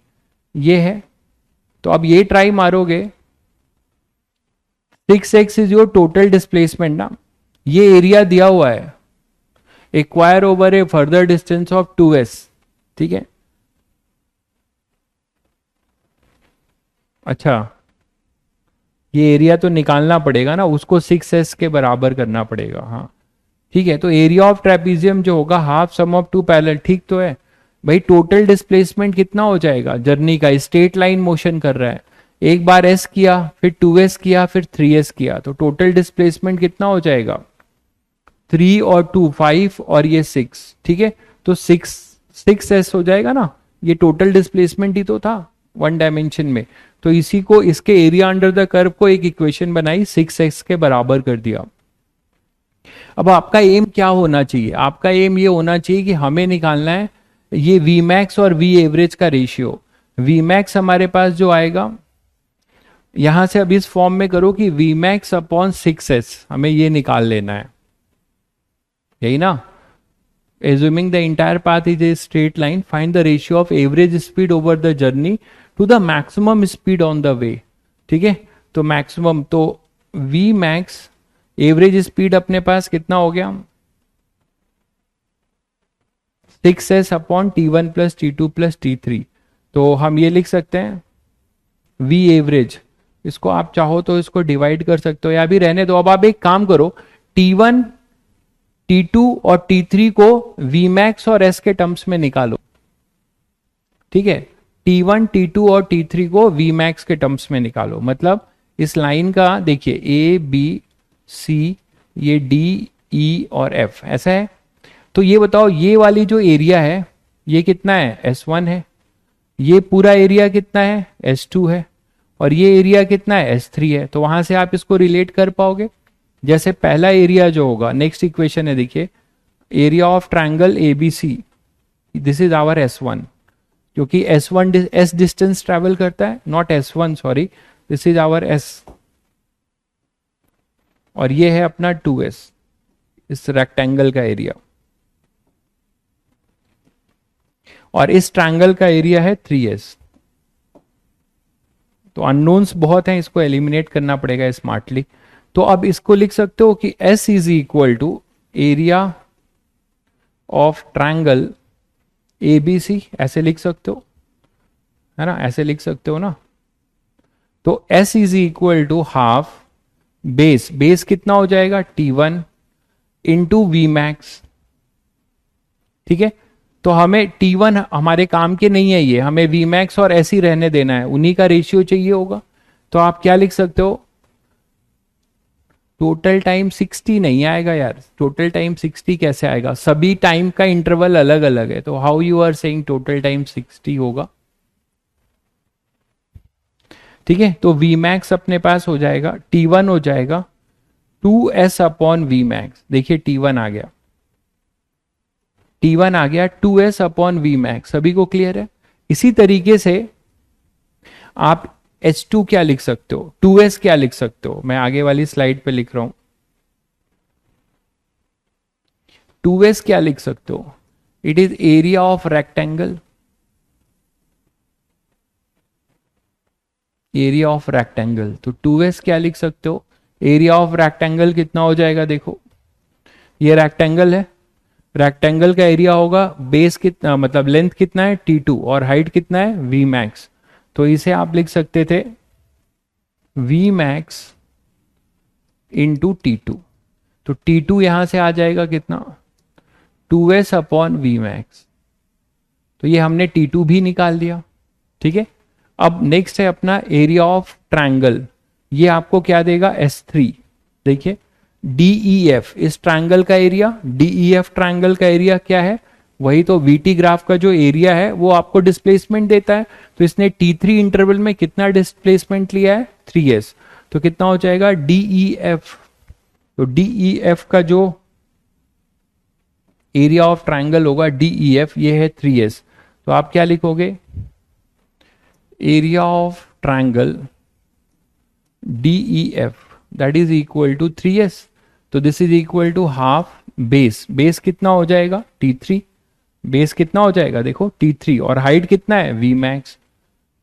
ये है। तो अब ये ट्राई मारोगे, 6x is your total displacement ना, ये एरिया दिया हुआ है, acquire over A further distance of 2s, ठीक है। अच्छा, ये एरिया तो निकालना पड़ेगा ना, उसको 6s के बराबर करना पड़ेगा, हाँ ठीक है। तो एरिया ऑफ ट्रेपीजियम जो होगा half sum of two parallel, ठीक तो है भाई। टोटल डिस्प्लेसमेंट कितना हो जाएगा जर्नी का, स्ट्रेट लाइन मोशन कर रहा है, एक बार s किया, फिर 2s किया, फिर 3s किया, तो टोटल डिस्प्लेसमेंट कितना हो जाएगा 3 और 2 5 और ये 6, ठीक है। तो 6s हो जाएगा ना, ये टोटल डिस्प्लेसमेंट ही तो था वन डायमेंशन में। तो इसी को, इसके एरिया अंडर द कर्व को एक इक्वेशन बनाई, 6x के बराबर कर दिया। अब आपका एम क्या होना चाहिए, आपका एम ये होना चाहिए कि हमें निकालना है ये वी मैक्स और वी एवरेज का रेशियो। वी मैक्स हमारे पास जो आएगा, यहां से अब इस फॉर्म में करो कि वी मैक्स अपॉन 6s, हमें ये निकाल लेना है, यही ना। assuming the entire path is a straight line, find the ratio of average speed over the journey to the maximum speed on the way. ठीक है, तो मैक्सिमम तो v max एवरेज स्पीड अपने पास कितना हो गया 6s upon t1 plus t2 plus t3. तो हम ये लिख सकते हैं v एवरेज, इसको आप चाहो तो इसको डिवाइड कर सकते हो या भी रहने दो. अब आप एक काम करो, t1 T2 और T3 को Vmax और S के टर्म्स में निकालो. ठीक है, T1 T2 और T3 को Vmax के टर्म्स में निकालो. मतलब इस लाइन का देखिए A B C, ये D E और F ऐसा है. तो ये बताओ ये वाली जो एरिया है ये कितना है S1 है, ये पूरा एरिया कितना है S2 है, और ये एरिया कितना है S3 है. तो वहां से आप इसको रिलेट कर पाओगे. जैसे पहला एरिया जो होगा, नेक्स्ट इक्वेशन है देखिए, area of triangle ABC, this is our S1, क्योंकि S1 S डिस्टेंस ट्रेवल करता है, not S1 sorry, this is our S, और ये है अपना 2S, इस रेक्टेंगल का एरिया, और इस ट्रायंगल का एरिया है 3S. तो अननोन्स बहुत हैं, इसको एलिमिनेट करना पड़ेगा स्मार्टली. तो अब इसको लिख सकते हो कि S is equal to area of triangle ABC, ऐसे लिख सकते हो, है ना, ऐसे लिख सकते हो ना. तो S is equal to half base, base कितना हो जाएगा T1 इंटू वी मैक्स. ठीक है, तो हमें T1 हमारे काम के नहीं है, ये हमें वी मैक्स और S ही रहने देना है, उन्हीं का रेशियो चाहिए होगा. तो आप क्या लिख सकते हो, टोटल टाइम 60 नहीं आएगा यार, टोटल टाइम 60 कैसे आएगा, सभी टाइम का इंटरवल अलग अलग है. तो how you are saying total time 60 होगा. ठीक है, तो वी मैक्स अपने पास हो जाएगा, T1 हो जाएगा 2S अपॉन वी मैक्स. देखिए T1 आ गया, T1 आ गया 2S अपॉन वी मैक्स. सभी को क्लियर है. इसी तरीके से आप H2 क्या लिख सकते हो, 2S क्या लिख सकते हो, मैं आगे वाली स्लाइड पे लिख रहा हूं. 2S क्या लिख सकते हो, it is area of rectangle, area of rectangle. तो 2S क्या लिख सकते हो, एरिया ऑफ रेक्टेंगल कितना हो जाएगा, देखो ये रेक्टेंगल है, रेक्टेंगल का एरिया होगा, बेस कितना मतलब लेंथ कितना है T2 और हाइट कितना है V मैक्स. तो इसे आप लिख सकते थे V मैक्स इंटू T2. तो T2 यहां से आ जाएगा कितना 2S अपॉन वी मैक्स. तो ये हमने T2 भी निकाल दिया. ठीक है, अब नेक्स्ट है अपना एरिया ऑफ ट्रायंगल, ये आपको क्या देगा S3. देखिए DEF इस ट्रायंगल का एरिया, DEF ट्रायंगल का एरिया क्या है, वही तो VT ग्राफ का जो एरिया है वो आपको डिस्प्लेसमेंट देता है. तो इसने T3 इंटरवल में कितना डिस्प्लेसमेंट लिया है 3S. तो कितना हो जाएगा DEF. तो DEF का जो एरिया ऑफ ट्रायंगल होगा DEF, ये है 3S. तो आप क्या लिखोगे, area of triangle DEF that is equal to 3S. तो this is equal to half base, base कितना हो जाएगा T3, बेस कितना हो जाएगा देखो T3, और हाइट कितना है V मैक्स.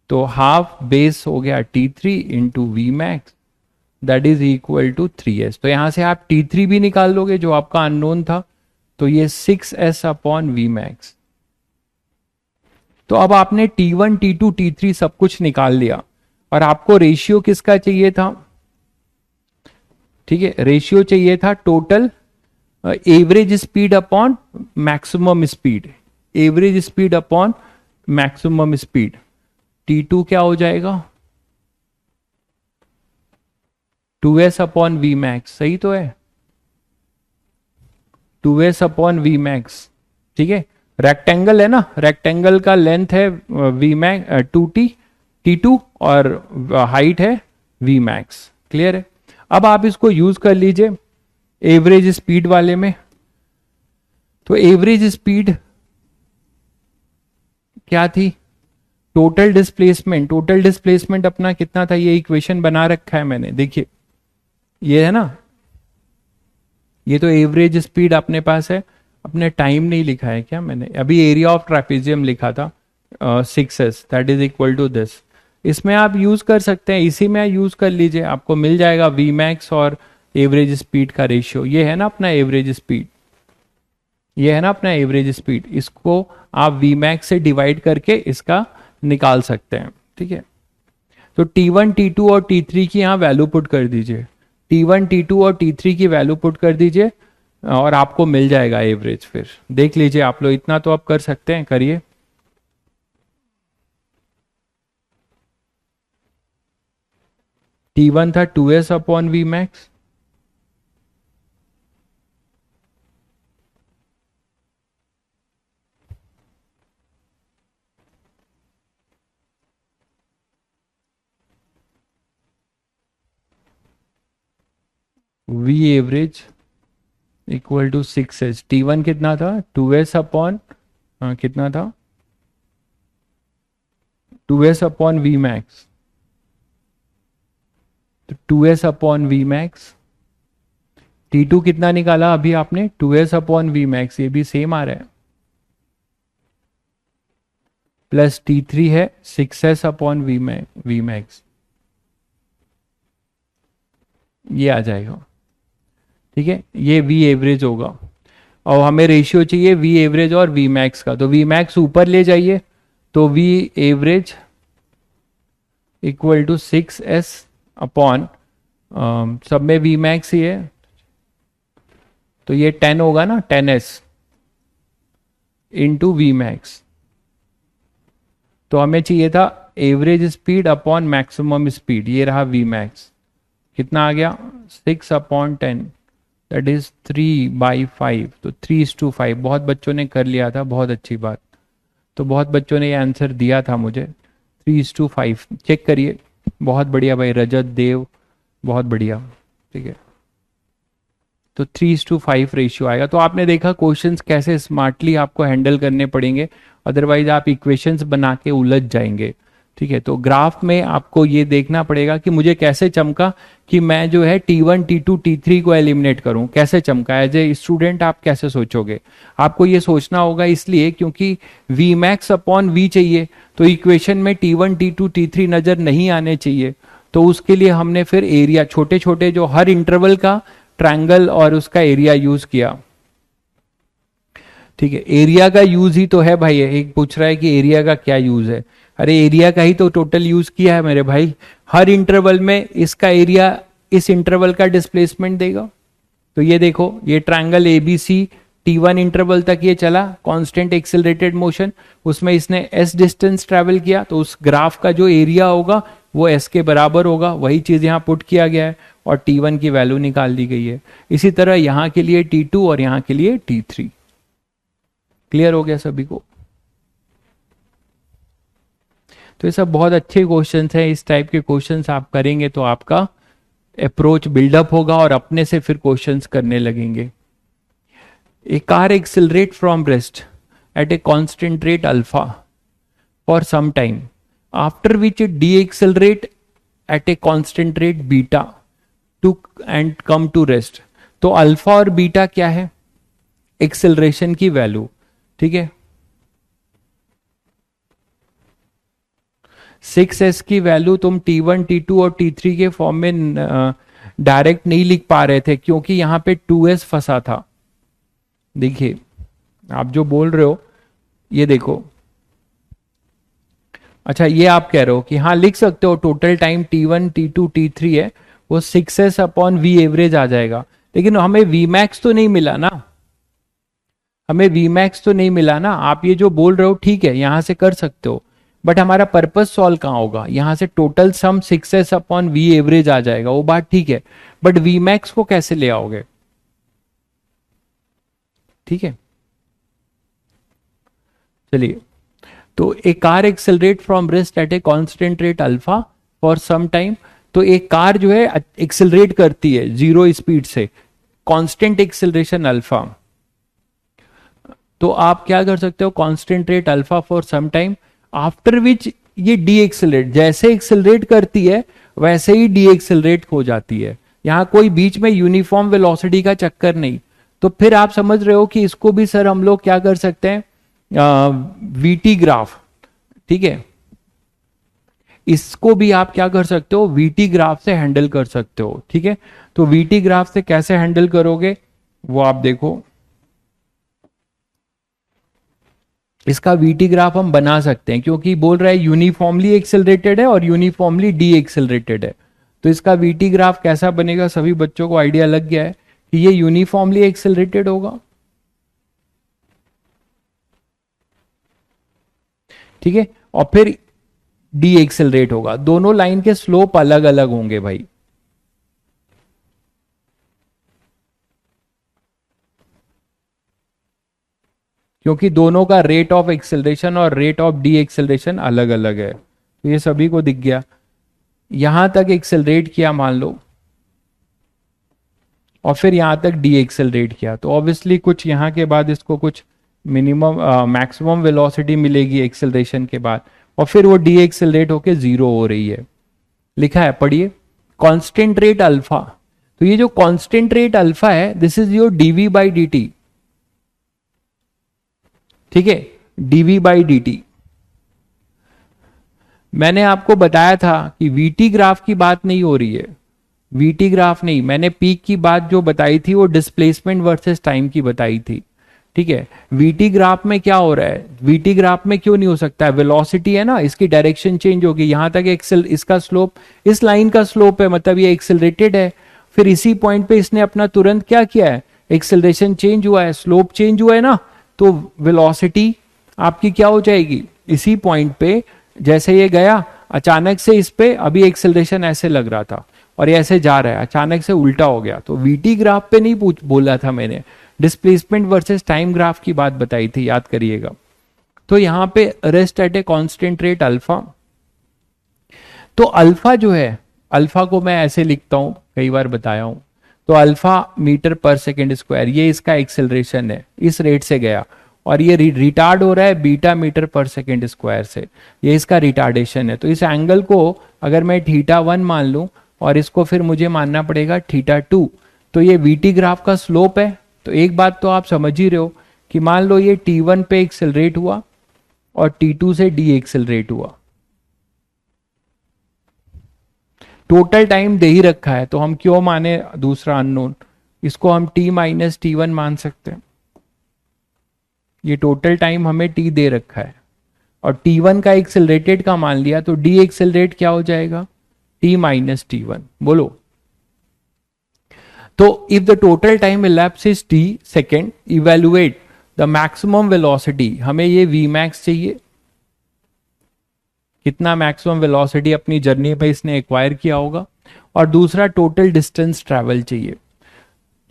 तो हाफ बेस हो गया T3 into v max, that is equal to 3S. तो यहां से आप T3 भी निकाल लोगे जो आपका अननोन था. तो ये 6S अपॉन वी मैक्स. तो अब आपने T1 T2 T3 सब कुछ निकाल लिया, और आपको रेशियो किसका चाहिए था, ठीक है, रेशियो चाहिए था total average speed upon maximum speed, average speed upon maximum speed. T2 क्या हो जाएगा 2S अपॉन वी मैक्स. सही तो है, 2S अपॉन वी मैक्स. ठीक है, रेक्टेंगल है ना, रेक्टेंगल का लेंथ है वी मैक्स 2T T2 और हाइट है वी मैक्स. क्लियर है. अब आप इसको यूज कर लीजिए एवरेज स्पीड वाले में. तो एवरेज स्पीड क्या थी, टोटल डिस्प्लेसमेंट, टोटल डिस्प्लेसमेंट अपना कितना था, ये इक्वेशन बना रखा है मैंने, देखिए ये है ना, ये तो एवरेज स्पीड अपने पास है. अपने टाइम नहीं लिखा है क्या मैंने? अभी एरिया ऑफ ट्रापेजियम लिखा था 6s, that is equal to this. इसमें आप यूज कर सकते हैं, इसी में यूज कर लीजिए, आपको मिल जाएगा वी मैक्स और एवरेज स्पीड का रेशियो। ये है ना अपना एवरेज स्पीड, ये है ना अपना एवरेज स्पीड, इसको आप वी मैक्स से डिवाइड करके इसका निकाल सकते हैं। ठीक है, तो T1 T2 और T3 की यहाँ वैल्यू पुट कर दीजिए, T1 T2 और T3 की वैल्यू पुट कर दीजिए और आपको मिल जाएगा एवरेज। फिर देख लीजिए आप लोग, इतना तो आप कर सकते हैं, करिए। T1 था 2s upon v max, v average equal to 6s। T1 कितना था? 2s अपॉन कितना था? 2s अपॉन वी मैक्स, तो 2s upon v max. T2 कितना निकाला अभी आपने? 2s अपॉन वी मैक्स, ये भी सेम आ रहा है, प्लस T3 है 6s अपॉन वी मैक्स, ये आ जाएगा। ठीक है, ये वी एवरेज होगा और हमें रेशियो चाहिए वी एवरेज और वी मैक्स का, तो वी मैक्स ऊपर ले जाइए, तो v average equal to 6s upon, सब में वी मैक्स ही है, तो ये 10 होगा ना, 10s इंटू वी मैक्स। तो हमें चाहिए था average speed upon maximum speed, ये रहा वी मैक्स, कितना आ गया? 6 अपॉन 10, दैट इज 3/5, तो 3:5। बहुत बच्चों ने कर लिया था, बहुत अच्छी बात, तो बहुत बच्चों ने ये आंसर दिया था मुझे, 3:5। चेक करिए, बहुत बढ़िया भाई रजत देव, बहुत बढ़िया। ठीक है, तो 3:5 रेशियो आएगा। तो आपने देखा क्वेश्चंस कैसे स्मार्टली आपको हैंडल करने पड़ेंगे, अदरवाइज आप इक्वेशंस बना के उलझ जाएंगे। ठीक है, तो ग्राफ में आपको ये देखना पड़ेगा कि मुझे कैसे चमका, कि मैं जो है T1 T2 T3 को एलिमिनेट करूं, कैसे चमका। एज ए स्टूडेंट आप कैसे सोचोगे? आपको ये सोचना होगा, इसलिए क्योंकि V मैक्स अपॉन V चाहिए, तो इक्वेशन में T1 T2 T3 नजर नहीं आने चाहिए, तो उसके लिए हमने फिर एरिया, छोटे छोटे जो हर इंटरवल का ट्रायंगल और उसका एरिया यूज किया। ठीक है, एरिया का यूज ही तो है भाई, एक पूछ रहा है कि एरिया का क्या यूज है, अरे एरिया का ही तो टोटल यूज किया है मेरे भाई। हर इंटरवल में इसका एरिया इस इंटरवल का डिस्प्लेसमेंट देगा। तो ये देखो, ये ट्रायंगल एबीसी T1 इंटरवल तक ये चला, कांस्टेंट एक्सेलरेटेड मोशन, उसमें इसने s डिस्टेंस ट्रेवल किया, तो उस ग्राफ का जो एरिया होगा वो s के बराबर होगा, वही चीज यहाँ पुट किया गया है और T1 की वैल्यू निकाल दी गई है। इसी तरह यहाँ के लिए T2 और यहाँ के लिए T3। क्लियर हो गया सभी को? तो ये सब बहुत अच्छे क्वेश्चंस हैं, इस टाइप के क्वेश्चंस आप करेंगे तो आपका अप्रोच बिल्डअप होगा और अपने से फिर क्वेश्चंस करने लगेंगे। A car accelerate from rest at a constant rate alpha for some time, after which it deaccelerate at a constant rate beta to and come to rest। तो अल्फा और beta क्या है? एक्सेलरेशन की value. ठीक है, 6s की value तुम T1 T2 और T3 के फॉर्म में डायरेक्ट नहीं लिख पा रहे थे, क्योंकि यहां पे 2s फंसा था। देखिए आप जो बोल रहे हो, ये देखो, अच्छा ये आप कह रहे हो कि हाँ लिख सकते हो total time T1 T2 T3 है, वो 6s अपॉन वी एवरेज आ जाएगा, लेकिन हमें वी मैक्स तो नहीं मिला ना, हमें वी मैक्स तो नहीं मिला ना। आप ये जो बोल रहे हो ठीक है, यहां से कर सकते हो, बट हमारा पर्पस सॉल्व कहाँ होगा? यहां से total sum 6s upon V average आ जाएगा, वो बात ठीक है, बट वी मैक्स को कैसे ले आओगे? ठीक है, चलिए, तो a car accelerate from rest at a constant rate alpha for some time. तो एक कार जो है एक्सेलरेट करती है जीरो स्पीड से, कांस्टेंट एक्सेलरेशन अल्फा। तो आप क्या कर सकते हो? Constant rate alpha for some time, after which ये डी एक्सेलरेट, जैसे एक्सेलरेट करती है वैसे ही डी एक्सेलरेट हो जाती है। यहां कोई बीच में यूनिफॉर्म वेलोसिटी का चक्कर नहीं, तो फिर आप समझ रहे हो कि इसको भी सर हम लोग क्या कर सकते हैं, वीटी ग्राफ, ठीक है, इसको भी आप क्या कर सकते हो, वीटी ग्राफ से हैंडल कर सकते हो, ठीक है। तो वीटी ग्राफ से कैसे हैंडल करोगे वो आप देखो, इसका वीटी ग्राफ हम बना सकते हैं क्योंकि बोल रहा है यूनिफॉर्मली एक्सेलरेटेड है और यूनिफॉर्मली डी एक्सेलरेटेड है। तो इसका वीटी ग्राफ कैसा बनेगा, सभी बच्चों को आइडिया लग गया है कि ये यूनिफॉर्मली एक्सेलरेटेड होगा, ठीक है, और फिर डी एक्सेलरेट होगा। दोनों लाइन के स्लोप अलग अलग होंगे भाई, क्योंकि दोनों का रेट ऑफ एक्सेलरेशन और रेट ऑफ डी एक्सेलरेशन अलग अलग है। तो ये सभी को दिख गया, यहां तक एक्सेलरेट किया मान लो और फिर यहां तक डी एक्सेलरेट किया, तो ऑब्वियसली कुछ यहां के बाद इसको कुछ मिनिमम मैक्सिमम वेलोसिटी मिलेगी एक्सेलरेशन के बाद, और फिर वो डी एक्सेलरेट होके जीरो हो रही है। लिखा है, पढ़िए, कांस्टेंट रेट अल्फा। तो ये जो कांस्टेंट रेट अल्फा है, this is your dv by d t, ठीक है, डीवी बाई डी टी। मैंने आपको बताया था कि वीटी ग्राफ की बात नहीं हो रही है, वीटी ग्राफ नहीं, मैंने पीक की बात जो बताई थी वो डिस्प्लेसमेंट वर्सेस टाइम की बताई थी, ठीक है। वीटी ग्राफ में क्या हो रहा है, वीटी ग्राफ में क्यों नहीं हो सकता है, वेलोसिटी है ना, इसकी डायरेक्शन चेंज होगी, यहां तक एक्सेल, इसका स्लोप, इस लाइन का स्लोप है, मतलब ये एक्सेलरेटेड है, फिर इसी पॉइंट पे इसने अपना तुरंत क्या किया है, एक्सेलरेशन चेंज हुआ है, स्लोप चेंज हुआ है ना, तो वेलोसिटी आपकी क्या हो जाएगी, इसी पॉइंट पे जैसे ये गया अचानक से इस पे, अभी एक्सेलरेशन ऐसे लग रहा था और ये ऐसे जा रहा है, अचानक से उल्टा हो गया। तो वीटी ग्राफ पे नहीं बोला था मैंने, डिस्प्लेसमेंट वर्सेस टाइम ग्राफ की बात बताई थी, याद करिएगा। तो यहां पे rest at a constant rate alpha. तो अल्फा जो है, अल्फा को मैं ऐसे लिखता हूं, कई बार बताया हूं, तो alpha metre per second square, ये इसका एक्सेलरेशन है, इस रेट से गया, और ये रिटार्ड हो रहा है beta metre per second square से, ये इसका रिटार्डेशन है। तो इस एंगल को अगर मैं θ1 मान लूं और इसको फिर मुझे मानना पड़ेगा θ2, तो ये वीटी ग्राफ का स्लोप है। तो एक बात तो आप समझ ही रहे हो कि मान लो ये T1 पे एक्सेलरेट हुआ और T2 से डी एक्सेलरेट हुआ, टोटल टाइम दे ही रखा है, तो हम क्यों माने दूसरा अननोन, इसको हम t माइनस T1 मान सकते हैं, ये टोटल टाइम हमें t दे रखा है, और T1 का एक्सेलरेटेड का मान लिया, तो डी एक्सेलरेट क्या हो जाएगा, t माइनस T1, बोलो। तो if the total time elapsed is t second, evaluate the maximum velocity, हमें ये v max चाहिए, कितना मैक्सिमम वेलोसिटी अपनी जर्नी पे इसने एक्वायर किया होगा, और दूसरा टोटल डिस्टेंस ट्रैवल चाहिए,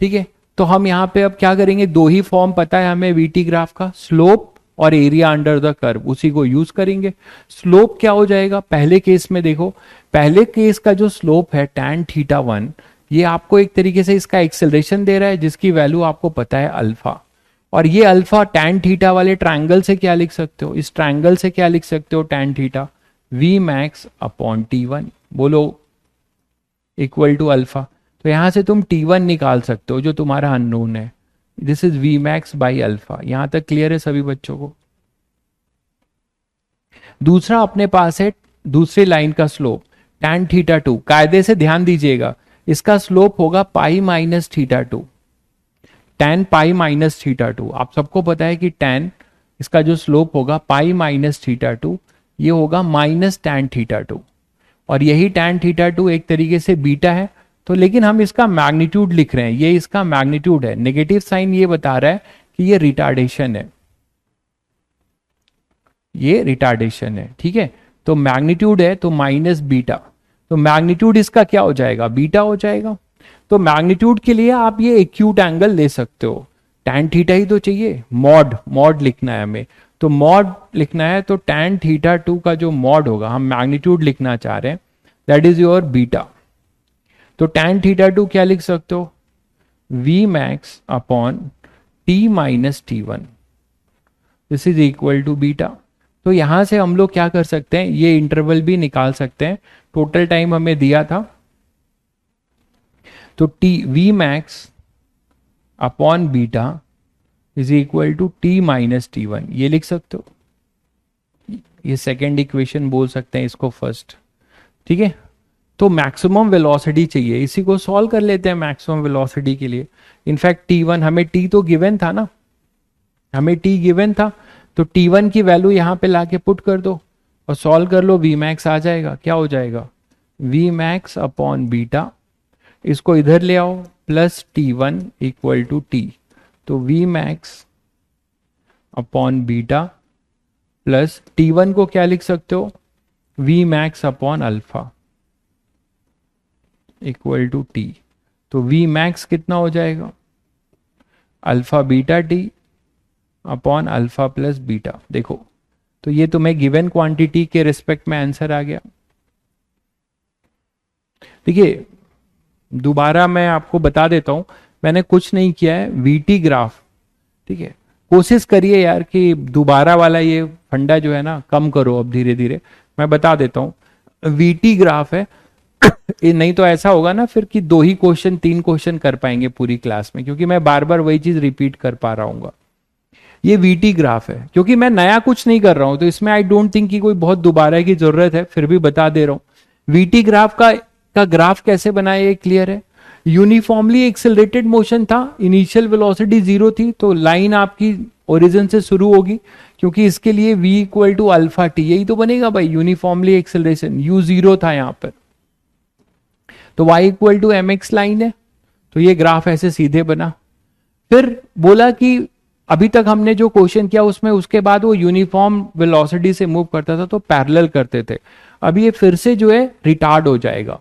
ठीक है। तो हम यहाँ पे अब क्या करेंगे, दो ही फॉर्म पता है हमें वीटी ग्राफ का, स्लोप और एरिया अंडर द कर्व, उसी को यूज करेंगे। स्लोप क्या हो जाएगा, पहले केस में देखो, पहले केस का जो स्लोप है tan θ1, ये आपको एक तरीके से इसका एक्सेलरेशन दे रहा है जिसकी वैल्यू आपको पता है अल्फा, और ये अल्फा tan थीटा वाले ट्रायंगल से क्या लिख सकते हो, इस ट्रायंगल से क्या लिख सकते हो, tan theta v max upon T1, बोलो, इक्वल टू अल्फा। तो यहां से तुम T1 निकाल सकते हो जो तुम्हारा अननोन है, this is v max by alpha. यहां तक क्लियर है सभी बच्चों को। दूसरा अपने पास है दूसरी लाइन का स्लोप tan θ2, कायदे से ध्यान दीजिएगा, इसका स्लोप होगा pi minus θ2, tan pi minus θ2। आप सबको पता है कि tan इसका जो स्लोप होगा पाई माइनस θ2, ये होगा माइनस tan θ2, और यही tan θ2 एक तरीके से बीटा है। तो लेकिन हम इसका मैग्नीट्यूड लिख रहे हैं, ये इसका मैग्नीट्यूड है, नेगेटिव साइन ये बता रहा है कि ये रिटार्डेशन है, ये रिटार्डेशन है, ठीक है। तो मैग्नीट्यूड है तो माइनस बीटा, तो मैग्नीट्यूड इसका क्या हो जाएगा, बीटा हो जाएगा। तो मैग्नीट्यूड के लिए आप ये एक्यूट एंगल ले सकते हो, tan थीटा ही तो चाहिए, मॉड मॉड लिखना है हमें, तो मॉड लिखना है, तो tan θ2 का जो मॉड होगा, हम मैग्नीट्यूड लिखना चाह रहे हैं, दैट इज योर बीटा। तो tan θ2 क्या लिख सकते हो, v max upon t minus T1, this is equal to beta. तो यहां से हम लोग क्या कर सकते हैं, ये इंटरवल भी निकाल सकते हैं, टोटल टाइम हमें दिया था, तो v max upon beta is equal to t minus t one, ये लिख सकते हो। ये सेकेंड इक्वेशन बोल सकते हैं इसको फर्स्ट, ठीक है। तो मैक्सिमम वेलोसिटी चाहिए, इसी को सॉल्व कर लेते हैं मैक्सिमम वेलोसिटी के लिए। इनफैक्ट टी वन, हमें टी तो गिवन था ना, हमें टी गिवन था, तो टी वन की वैल्यू यहां पे लाके पुट कर दो और सॉल्व कर लो, वी मैक्स आ जाएगा। क्या हो जाएगा, वी मैक्स अपॉन बीटा, इसको इधर ले आओ, plus t one equal to t, तो v max upon beta plus t one को क्या लिख सकते हो, v max upon alpha equal to t. तो वी मैक्स कितना हो जाएगा, alpha beta t upon alpha plus beta. देखो तो ये तुम्हें गिवन क्वांटिटी के रिस्पेक्ट में आंसर आ गया। देखिए दोबारा मैं आपको बता देता हूं, मैंने कुछ नहीं किया है, वीटी ग्राफ, ठीक है। कोशिश करिए यार कि दोबारा वाला ये फंडा जो है ना कम करो, अब धीरे धीरे मैं बता देता हूं। वीटी ग्राफ है ये, नहीं तो ऐसा होगा ना फिर कि 2 ही क्वेश्चन 3 क्वेश्चन कर पाएंगे पूरी क्लास में, क्योंकि मैं बार बार वही चीज रिपीट कर पा रहा हूँ। ये वीटी ग्राफ है, क्योंकि मैं नया कुछ नहीं कर रहा हूं तो इसमें आई डोंट थिंक कि कोई बहुत दोबारा की जरूरत है, फिर भी बता दे रहा हूं। वीटी ग्राफ का ग्राफ कैसे बनाया ये क्लियर है। यूनिफॉर्मली एक्सेलरेटेड मोशन था, इनिशियल वेलोसिटी 0 थी, तो लाइन आपकी ओरिजिन से शुरू होगी, क्योंकि इसके लिए v equal to alpha t, यही तो बनेगा भाई, यूनिफॉर्मली एक्सेलरेशन, u 0 था यहां पर, तो y equal to m x line है, तो ये ग्राफ ऐसे सीधे बना। फिर बोला कि अभी तक हमने जो क्वेश्चन किया उसमें उसके बाद वो यूनिफॉर्म वेलोसिटी से मूव करता था तो पैरेलल करते थे, अब ये फिर से जो है रिटार्ड हो जाएगा।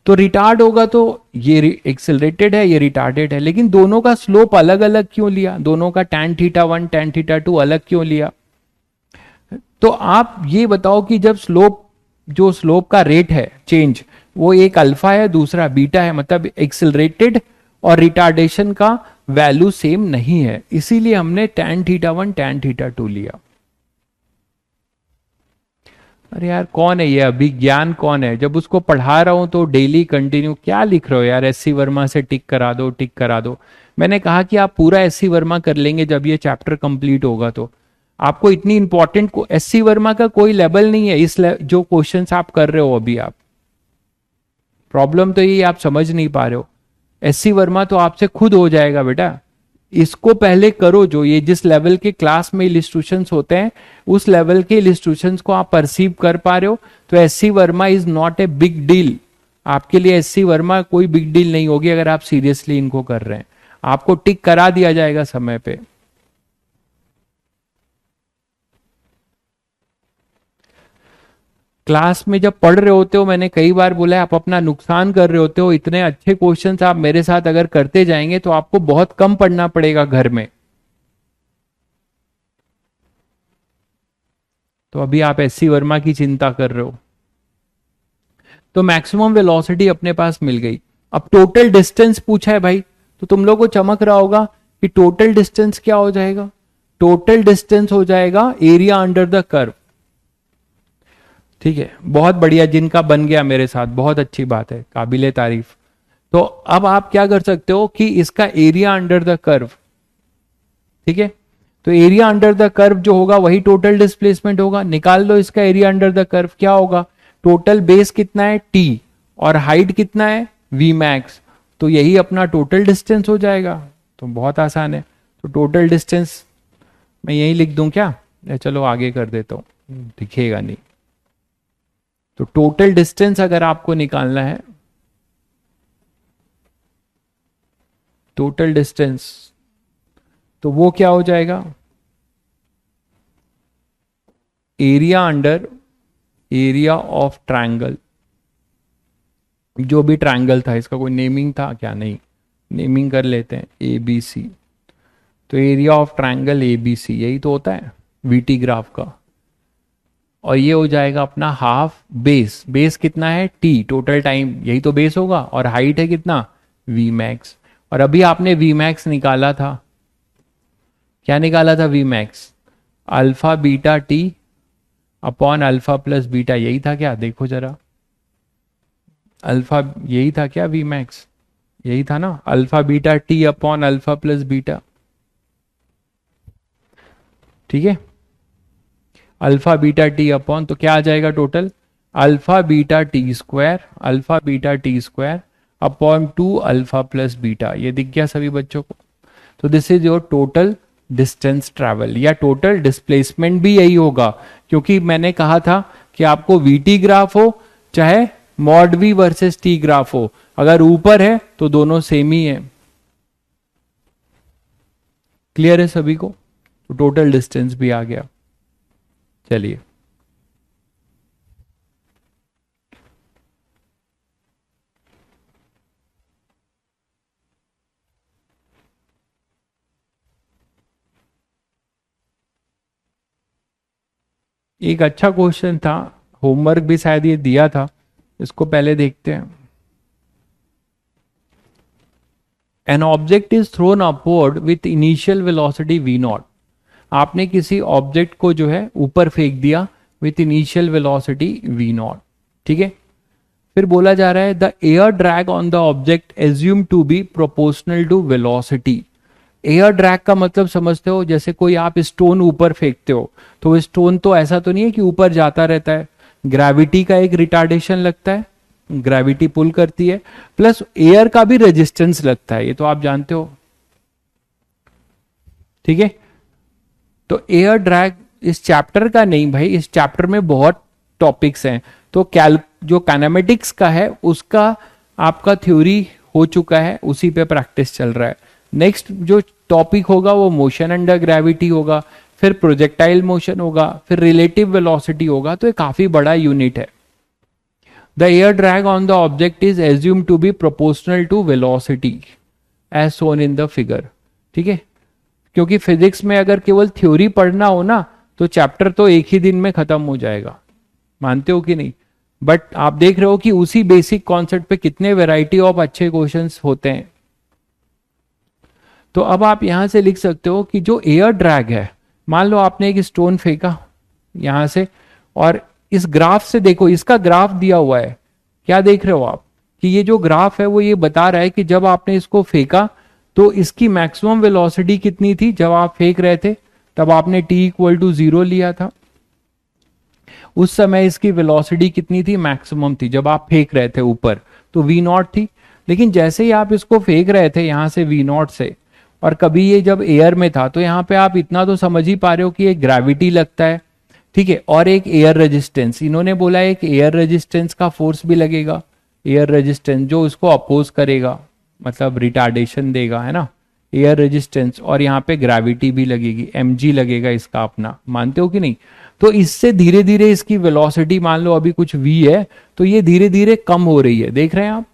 तो रिटार्ड होगा तो ये एक्सेलरेटेड है, ये रिटार्डेड है, लेकिन दोनों का स्लोप अलग अलग क्यों लिया, दोनों का tan थीटा 1 tan थीटा 2 अलग क्यों लिया। तो आप ये बताओ कि जब जो स्लोप का रेट है चेंज, वो एक अल्फा है दूसरा बीटा है, मतलब एक्सेलरेटेड और रिटार्डेशन का वैल्यू सेम नहीं है, इसीलिए हमने tan थीटा 1 tan थीटा 2 लिया। अरे यार कौन है ये अभिज्ञान, कौन है, जब उसको पढ़ा रहा हूं तो डेली कंटिन्यू क्या लिख रहे हो यार, एससी वर्मा से टिक करा दो टिक करा दो। मैंने कहा कि आप पूरा एससी वर्मा कर लेंगे जब ये चैप्टर कंप्लीट होगा, तो आपको इतनी इंपॉर्टेंट एससी वर्मा का कोई लेवल नहीं है इस जो क्वेश्चंस आप कर रहे हो अभी। आप प्रॉब्लम तो ये आप समझ नहीं पा रहे हो, एससी वर्मा तो आपसे खुद हो जाएगा बेटा, इसको पहले करो। जो ये जिस लेवल के क्लास में इलिस्ट्रेशंस होते हैं उस लेवल के इलिस्ट्रेशंस को आप परसीव कर पा रहे हो, तो SC Verma is not a big deal, आपके लिए एससी वर्मा कोई बिग डील नहीं होगी अगर आप सीरियसली इनको कर रहे हैं, आपको टिक करा दिया जाएगा समय पे। क्लास में जब पढ़ रहे होते हो, मैंने कई बार बोला है, आप अपना नुकसान कर रहे होते हो, इतने अच्छे क्वेश्चंस आप मेरे साथ अगर करते जाएंगे तो आपको बहुत कम पढ़ना पड़ेगा घर में। तो अभी आप एससी वर्मा की चिंता कर रहे हो। तो मैक्सिमम वेलोसिटी अपने पास मिल गई। अब टोटल डिस्टेंस पूछा है भाई, तो तुम लोग को चमक रहा होगा कि टोटल डिस्टेंस क्या हो जाएगा, टोटल डिस्टेंस हो जाएगा एरिया अंडर द कर्व। ठीक है, बहुत बढ़िया, जिनका बन गया मेरे साथ, बहुत अच्छी बात है, काबिले तारीफ। तो अब आप क्या कर सकते हो कि इसका एरिया अंडर द कर्व, ठीक है, तो एरिया अंडर द कर्व जो होगा वही टोटल डिस्प्लेसमेंट होगा। निकाल लो इसका एरिया अंडर द कर्व, क्या होगा, टोटल बेस कितना है टी और हाइट कितना है वी मैक्स, तो यही अपना टोटल डिस्टेंस हो जाएगा। तो बहुत आसान है, तो टोटल डिस्टेंस मैं यही लिख दूं क्या, चलो आगे कर देता हूं, दिखेगा नहीं। तो टोटल डिस्टेंस अगर आपको निकालना है, टोटल डिस्टेंस, तो वो क्या हो जाएगा, area under area of triangle, जो भी ट्रायंगल था, इसका कोई नेमिंग था क्या, नहीं, नेमिंग कर लेते हैं ए बी सी। तो area of triangle A B C, यही तो होता है वीटी ग्राफ का। और ये हो जाएगा अपना हाफ बेस, बेस कितना है टी, टोटल टाइम यही तो बेस होगा, और हाइट है कितना वी मैक्स। और अभी आपने वी मैक्स निकाला था, क्या निकाला था v max, alpha beta t upon alpha plus beta, यही था क्या, देखो जरा, अल्फा यही था क्या वी मैक्स, यही था ना, alpha beta t upon alpha plus beta. ठीक है, अल्फा बीटा टी अपॉन, तो क्या आ जाएगा total, alpha beta T square, alpha beta T square upon 2 alpha plus beta. ये दिख गया सभी बच्चों को। तो this is your total distance travel, या टोटल डिस्प्लेसमेंट भी यही होगा, क्योंकि मैंने कहा था कि आपको वीटी ग्राफ हो चाहे mod V versus T graph हो, अगर ऊपर है तो दोनों सेम ही है। क्लियर है सभी को? तो टोटल डिस्टेंस भी आ गया। चलिए, एक अच्छा क्वेश्चन था, होमवर्क भी शायद ये दिया था, इसको पहले देखते हैं। An object is thrown upward with initial velocity v not. आपने किसी ऑब्जेक्ट को जो है ऊपर फेंक दिया with initial velocity v not. ठीक है, फिर बोला जा रहा है the air drag on the object assume to be proportional to velocity. Air drag का मतलब समझते हो, जैसे कोई आप स्टोन ऊपर फेंकते हो, तो वो स्टोन तो ऐसा तो नहीं है कि ऊपर जाता रहता है, ग्रेविटी का एक रिटार्डेशन लगता है, ग्रेविटी पुल करती है, प्लस एयर का भी रेजिस्टेंस लगता है, ये तो आप जानते हो। ठीक है, तो एयर ड्रैग इस चैप्टर का नहीं भाई, इस चैप्टर में बहुत टॉपिक्स हैं, तो जो काइनेमेटिक्स का है उसका आपका थ्योरी हो चुका है, उसी पे प्रैक्टिस चल रहा है। नेक्स्ट जो टॉपिक होगा वो मोशन अंडर ग्रेविटी होगा, फिर प्रोजेक्टाइल मोशन होगा, फिर रिलेटिव वेलोसिटी होगा, तो ये काफी बड़ा यूनिट है। The air drag on the object is assume to be proportional to velocity as shown in the figure. ठीक है, क्योंकि फिजिक्स में अगर केवल थ्योरी पढ़ना हो ना, तो चैप्टर तो एक ही दिन में खत्म हो जाएगा, मानते हो कि नहीं? बट आप देख रहे हो कि उसी बेसिक कॉन्सेप्ट पे कितने वैरायटी ऑफ अच्छे क्वेश्चंस होते हैं। तो अब आप यहां से लिख सकते हो कि जो एयर ड्रैग है, मान लो आपने एक स्टोन फेंका यहां से, और इस ग्राफ से देखो, इसका ग्राफ दिया हुआ है, क्या देख रहे हो आप कि ये जो ग्राफ है वो ये बता रहा है कि जब आपने इसको फेंका तो इसकी मैक्सिमम वेलोसिटी कितनी थी, जब आप फेंक रहे थे तब आपने t इक्वल टू 0 लिया था, उस समय इसकी वेलोसिटी कितनी थी, मैक्सिमम थी, जब आप फेंक रहे थे ऊपर तो v नॉट थी। लेकिन जैसे ही आप इसको फेंक रहे थे यहां से v नॉट से, और कभी ये जब एयर में था, तो यहाँ पे आप इतना तो समझ ही पा रहे हो कि एक ग्रेविटी लगता है, ठीक है, और एक एयर रेजिस्टेंस। इन्होंने बोला एक एयर रेजिस्टेंस का फोर्स भी लगेगा, एयर रेजिस्टेंस जो इसको अपोज करेगा, मतलब रिटार्डेशन देगा, है ना, एयर रेजिस्टेंस, और यहाँ पे ग्रेविटी भी लगेगी, mg लगेगा इसका अपना, मानते हो कि नहीं? तो इससे धीरे धीरे इसकी वेलोसिटी, मान लो अभी कुछ v है, तो ये धीरे धीरे कम हो रही है, देख रहे हैं आप?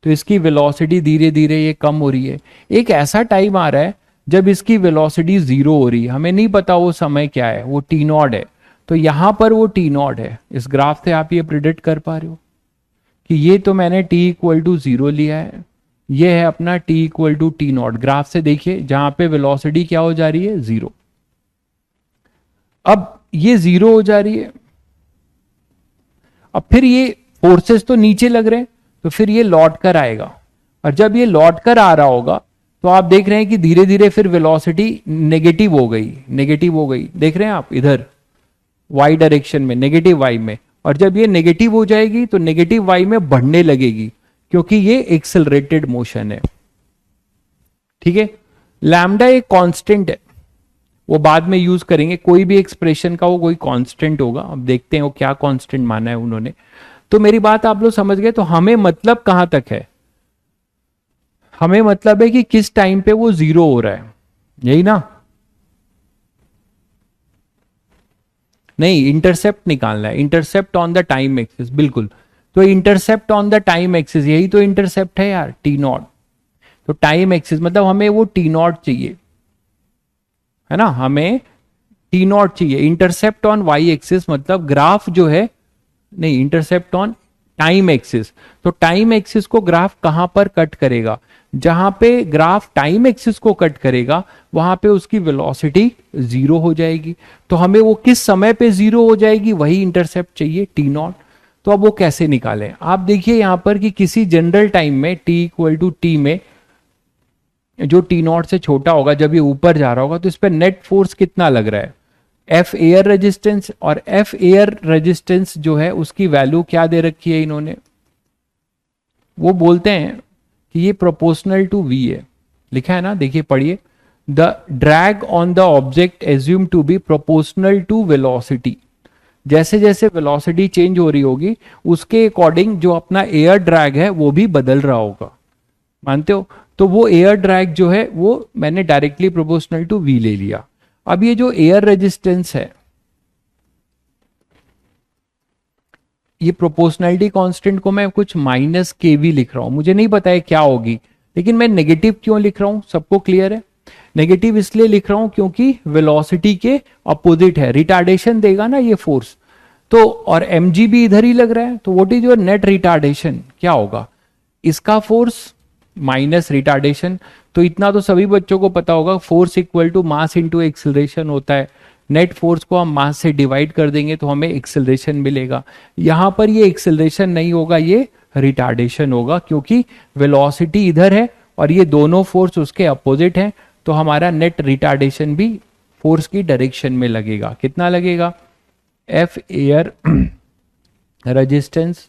तो इसकी वेलोसिटी धीरे धीरे ये कम हो रही है। एक ऐसा टाइम आ रहा है जब इसकी वेलोसिटी 0 हो रही है, हमें नहीं पता वो समय क्या है, वो टी नॉट है। तो यहां पर वो टी नॉट है, इस ग्राफ से आप ये प्रिडिक्ट कर पा रहे हो कि ये तो मैंने t इक्वल टू 0 लिया है, ये है अपना t equal to t not. Graph से देखिए जहां पे वेलोसिटी क्या हो जा रही है, 0। अब ये 0 हो जा रही है, अब फिर ये फोर्सेस तो नीचे लग रहे हैं, तो फिर ये लौट कर आएगा, और जब ये लौट कर आ रहा होगा तो आप देख रहे हैं कि धीरे धीरे फिर वेलोसिटी नेगेटिव हो गई, नेगेटिव हो गई, देख रहे हैं आप इधर y डायरेक्शन में, नेगेटिव y में, और जब ये नेगेटिव हो जाएगी तो नेगेटिव y में बढ़ने लगेगी, क्योंकि ये एक्सेलरेटेड मोशन है। ठीक है, लैम्डा एक कांस्टेंट है, वो बाद में यूज करेंगे, कोई भी एक्सप्रेशन का वो कोई कांस्टेंट होगा, अब देखते हैं वो क्या कांस्टेंट माना है उन्होंने। तो मेरी बात आप लोग समझ गए, तो हमें मतलब कहां तक है, हमें मतलब है कि किस टाइम पे वो 0 हो रहा है, यही ना? नहीं, इंटरसेप्ट निकालना है, intercept on the time axis, बिल्कुल। तो intercept on the time axis, यही तो इंटरसेप्ट है यार, टी नॉट। तो टाइम एक्सिस मतलब हमें वो टी नॉट चाहिए, है ना, हमें टी नॉट चाहिए। इंटरसेप्ट ऑन वाई एक्सिस मतलब ग्राफ जो है, नहीं, इंटरसेप्ट ऑन टाइम एक्सिस, तो टाइम एक्सिस को ग्राफ कहां पर कट करेगा, जहां पे ग्राफ टाइम एक्सिस को कट करेगा वहां पे उसकी वेलोसिटी 0 हो जाएगी। तो हमें वो किस समय पे 0 हो जाएगी, वही इंटरसेप्ट चाहिए, टी नॉट। तो अब वो कैसे निकालें? आप देखिए यहां पर कि किसी जनरल टाइम में t इक्वल टू टी में जो टी नॉट से छोटा होगा, जब ये ऊपर जा रहा होगा, तो इस पर नेट फोर्स कितना लग रहा है? एफ एयर रेजिस्टेंस, और एफ एयर रेजिस्टेंस जो है उसकी वैल्यू क्या दे रखी है इन्होंने? वो बोलते हैं कि ये प्रोपोर्शनल टू वी है, लिखा है ना, देखिए पढ़िए। The drag on the object assume to be proportional to velocity. जैसे जैसे वेलोसिटी चेंज हो रही होगी उसके अकॉर्डिंग जो अपना एयर ड्रैग है वो भी बदल रहा होगा, मानते हो? तो वो एयर ड्रैग जो है वो मैंने डायरेक्टली प्रोपोर्शनल टू वी ले लिया। अब ये जो एयर रेजिस्टेंस है, ये प्रोपोर्शनैलिटी कांस्टेंट को मैं कुछ माइनस के वी लिख रहा हूं, मुझे नहीं पता है क्या होगी, लेकिन मैं नेगेटिव क्यों लिख रहा हूं, सबको क्लियर है? नेगेटिव इसलिए लिख रहा हूं क्योंकि वेलोसिटी के अपोजिट है, रिटार्डेशन देगा ना ये फोर्स, तो और mg भी इधर ही लग रहा है, तो what is your net retardation, क्या होगा? इसका फोर्स माइनस रिटार्डेशन। तो इतना तो सभी बच्चों को पता होगा, force equal to mass into acceleration होता है। नेट फोर्स को हम मास से डिवाइड कर देंगे तो हमें एक्सिलरेशन मिलेगा। यहां पर ये एक्सिलरेशन नहीं होगा, ये रिटार्डेशन होगा, क्योंकि वेलोसिटी इधर है और ये दोनों फोर्स उसके अपोजिट हैं, तो हमारा नेट रिटार्डेशन भी फोर्स की डायरेक्शन में लगेगा। कितना लगेगा? एफ एयर रेजिस्टेंस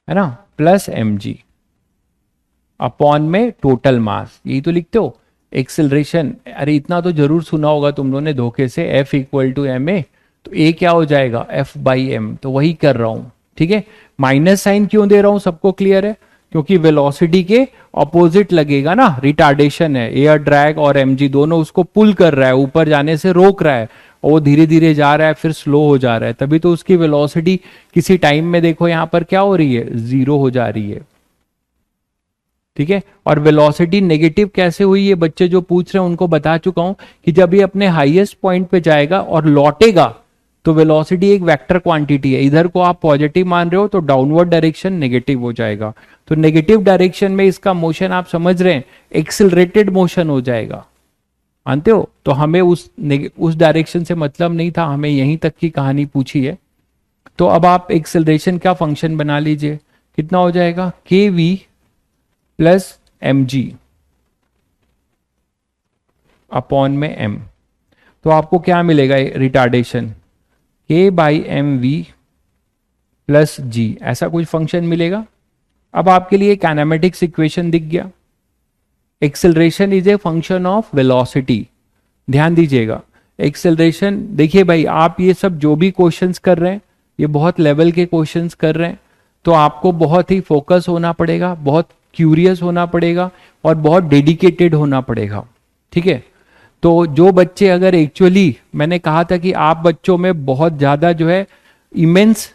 है ना, प्लस mg अपॉन में टोटल मास, यही तो लिखते हो। एक्सेलरेशन, अरे इतना तो जरूर सुना होगा तुम लोगों ने धोखे से, F equal to m a, तो A क्या हो जाएगा? F बाई एम, तो वही कर रहा हूं, ठीक है। माइनस साइन क्यों दे रहा हूं, सबको क्लियर है? क्योंकि वेलोसिटी के ऑपोजिट लगेगा ना, रिटार्डेशन है, एयर ड्रैग और mg दोनों उसको पुल कर रहा है, ऊपर जाने से रोक रहा है, और वो धीरे धीरे जा रहा है, फिर स्लो हो जा रहा है, तभी तो उसकी वेलोसिटी किसी टाइम में देखो यहां पर क्या हो रही है, 0 हो जा रही है, ठीक है। और वेलोसिटी नेगेटिव कैसे हुई, ये बच्चे जो पूछ रहे हैं उनको बता चुका हूं कि जब ये अपने हाईएस्ट पॉइंट पे जाएगा और लौटेगा, तो वेलोसिटी एक वेक्टर क्वांटिटी है, इधर को आप पॉजिटिव मान रहे हो तो डाउनवर्ड डायरेक्शन नेगेटिव हो जाएगा, तो नेगेटिव डायरेक्शन में इसका मोशन आप समझ रहे हैं, एक्सिलरेटेड मोशन हो जाएगा, मानते हो? तो हमें उस डायरेक्शन से मतलब नहीं था, हमें यहीं तक की कहानी पूछी है। तो अब आप एक्सिलरेशन का फंक्शन बना लीजिए, कितना हो जाएगा? K v plus m g upon में एम, तो आपको क्या मिलेगा? Retardation k by m v plus g, ऐसा कुछ फंक्शन मिलेगा। अब आपके लिए काइनेमेटिक्स इक्वेशन दिख गया। Acceleration is a function of velocity, ध्यान दीजिएगा। एक्सेलरेशन, देखिए भाई आप ये सब जो भी क्वेश्चंस कर रहे हैं, ये बहुत लेवल के क्वेश्चंस कर रहे हैं, तो आपको बहुत ही फोकस होना पड़ेगा, बहुत क्यूरियस होना पड़ेगा और बहुत डेडिकेटेड होना पड़ेगा, ठीक है। तो जो बच्चे अगर एक्चुअली, मैंने कहा था कि आप बच्चों में बहुत ज्यादा जो है इमेंस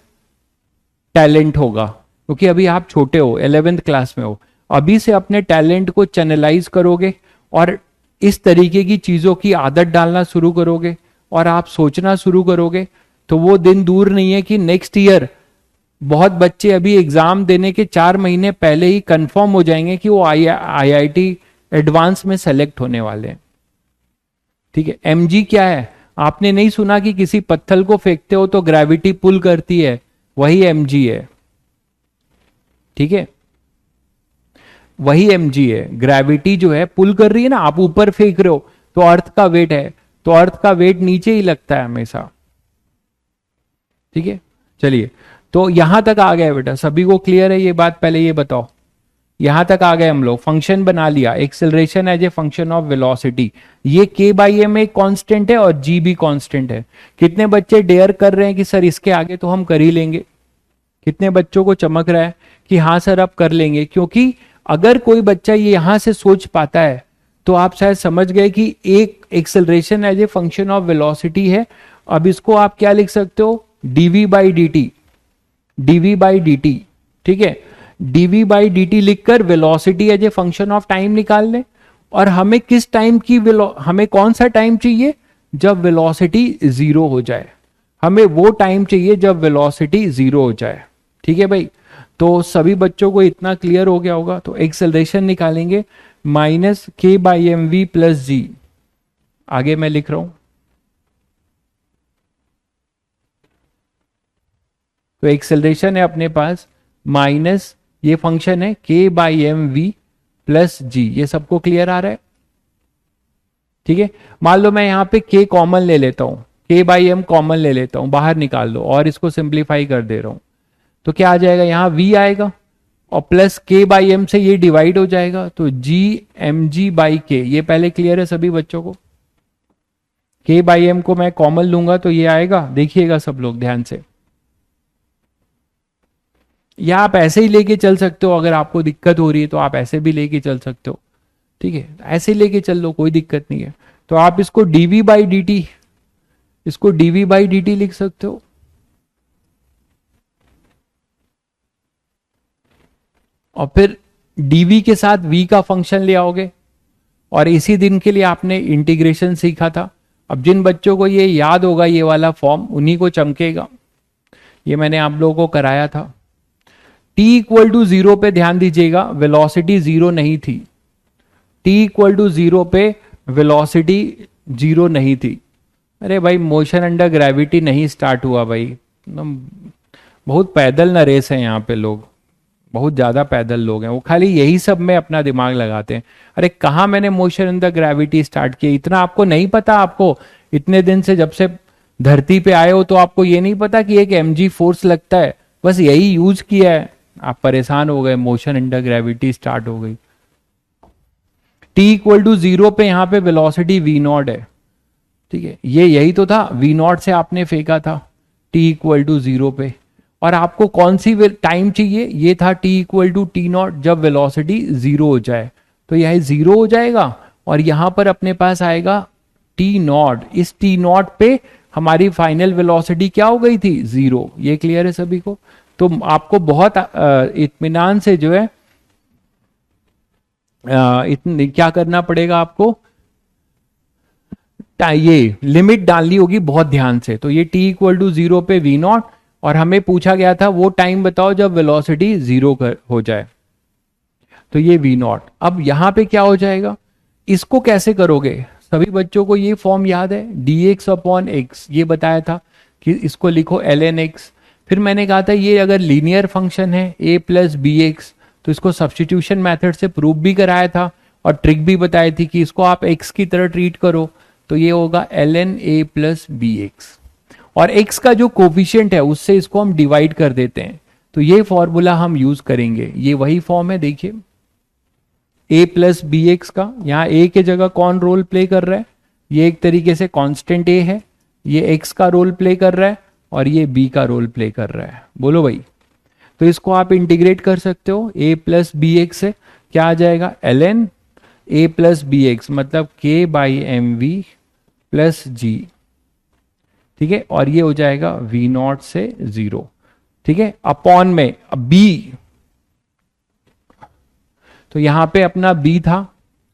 टैलेंट होगा, क्योंकि अभी आप छोटे हो, 11th क्लास में हो, अभी से अपने टैलेंट को चैनलाइज करोगे और इस तरीके की चीजों की आदत डालना शुरू करोगे और आप सोचना शुरू करोगे, तो वो दिन दूर नहीं है कि नेक्स्ट ईयर बहुत बच्चे अभी एग्जाम देने के 4 महीने पहले ही कंफर्म हो जाएंगे कि वो IIT एडवांस में सेलेक्ट होने वाले हैं, ठीक है। mg क्या है? आपने नहीं सुना कि किसी पत्थर को फेंकते हो तो ग्रेविटी पुल करती है, वही mg है, ठीक है, वही mg है। ग्रेविटी जो है पुल कर रही है ना, आप ऊपर फेंक रहे हो तो अर्थ का वेट है, तो अर्थ का वेट नीचे ही लगता है हमेशा, ठीक है। चलिए, तो यहां तक आ गया बेटा, सभी को क्लियर है ये बात? पहले ये बताओ, यहां तक आ गए हम लोग, फंक्शन बना लिया, acceleration as a function of velocity, ये k बाई एम एक कांस्टेंट है और g भी कांस्टेंट है। कितने बच्चे डेयर कर रहे हैं कि सर इसके आगे तो हम कर ही लेंगे? कितने बच्चों को चमक रहा है कि हाँ सर अब कर लेंगे? क्योंकि अगर कोई बच्चा ये यहां से सोच पाता है तो आप शायद समझ गए कि एक acceleration as a function of velocity है। अब इसको आप क्या लिख सकते हो? dv बाई dt, ठीक है। dv बाई dt लिखकर velocity as a function of time निकाल लें, और हमें किस टाइम की हमें कौन सा टाइम चाहिए? जब वेलोसिटी 0 हो जाए, हमें वो टाइम चाहिए जब वेलोसिटी 0 हो जाए, ठीक है भाई। तो सभी बच्चों को इतना क्लियर हो गया होगा। तो एक्सेलरेशन निकालेंगे minus k by m v plus g, आगे मैं लिख रहा हूं तो एक्सेलरेशन है अपने पास माइनस ये फंक्शन है k by m v plus g. ये सबको क्लियर आ रहा है? ठीक है, मान लो मैं यहां पे k कॉमन ले लेता हूं, k बाई एम कॉमन ले लेता हूं, बाहर निकाल दो और इसको सिंप्लीफाई कर दे रहा हूं, तो क्या आ जाएगा, यहां v आएगा और प्लस k बाई एम से ये डिवाइड हो जाएगा, तो g एम जी बाई के। ये पहले क्लियर है सभी बच्चों को? k बाई एम को मैं कॉमन लूंगा तो ये आएगा, देखिएगा सब लोग ध्यान से, या आप ऐसे ही लेके चल सकते हो, अगर आपको दिक्कत हो रही है तो आप ऐसे भी लेके चल सकते हो। ठीक है, ऐसे लेके चल लो, कोई दिक्कत नहीं है। तो आप इसको dv बाई डी टी, इसको dv बाई डी टी लिख सकते हो। और फिर dv के साथ v का फंक्शन ले आओगे, और इसी दिन के लिए आपने इंटीग्रेशन सीखा था। अब जिन बच्चों को ये याद होगा ये वाला फॉर्म, उन्हीं को चमकेगा, ये मैंने आप लोगों को कराया था। t इक्वल टू जीरो पे ध्यान दीजिएगा, वेलोसिटी जीरो नहीं थी। t इक्वल टू जीरो पे वेलोसिटी जीरो नहीं थी। अरे भाई मोशन अंडर ग्रेविटी नहीं स्टार्ट हुआ भाई, बहुत पैदल न रेस है यहाँ पे लोग, बहुत ज्यादा पैदल लोग हैं, वो खाली यही सब में अपना दिमाग लगाते हैं। अरे कहाँ मैंने motion in the gravity start किया, इतना आपको नहीं पता? आपको इतने दिन से जब से धरती पे आए हो तो आपको ये नहीं पता कि एक mg फोर्स लगता है? बस यही यूज किया है, आप परेशान हो गए, motion in the gravity start हो गई। t इक्वल टू जीरो पे यहाँ पे वेलोसिटी v नॉट है। ठीक है, ये यही तो था, v नॉट से आपने फेंका था t इक्वल टू जीरो पे। और आपको कौन सी टाइम चाहिए? ये था t equal to t not, जब वेलोसिटी जीरो हो जाए। तो यह जीरो हो जाएगा और यहां पर अपने पास आएगा टी नॉट। इस टी नॉट पे हमारी फाइनल वेलोसिटी क्या हो गई थी? जीरो। ये क्लियर है सभी को? तो आपको बहुत इत्मीनान से जो है क्या करना पड़ेगा आपको, ये लिमिट डालनी होगी बहुत ध्यान से। तो ये t इक्वल टू जीरो पे v नॉट, और हमें पूछा गया था वो टाइम बताओ जब वेलोसिटी जीरो हो जाए, तो ये v नॉट। अब यहां पे क्या हो जाएगा, इसको कैसे करोगे? सभी बच्चों को ये फॉर्म याद है, dx अपॉन x, ये बताया था कि इसको लिखो ln x। फिर मैंने कहा था ये अगर लीनियर फंक्शन है a प्लस बी एक्स, तो इसको सब्सटीट्यूशन मेथड से प्रूव भी कराया था और ट्रिक भी बताई थी कि इसको आप x की तरह ट्रीट करो, तो ये होगा ln a plus b x, और x का जो कोफिशिएंट है उससे इसको हम डिवाइड कर देते हैं। तो ये फॉर्मूला हम यूज करेंगे, ये वही फॉर्म है, देखिए a प्लस बी एक्स का, यहाँ a के जगह कौन रोल प्ले कर रहा है? ये एक तरीके से कांस्टेंट a है, ये x का रोल प्ले कर रहा है और ये b का रोल प्ले कर रहा है। बोलो भाई, तो इसको आप इंटीग्रेट कर सकते हो, a प्लस बी एक्स से क्या आ जाएगा, ln a plus b x, मतलब k by m v plus g. ठीक है, और ये हो जाएगा v नॉट से जीरो। ठीक है, अपॉन में b, तो यहां पे अपना b था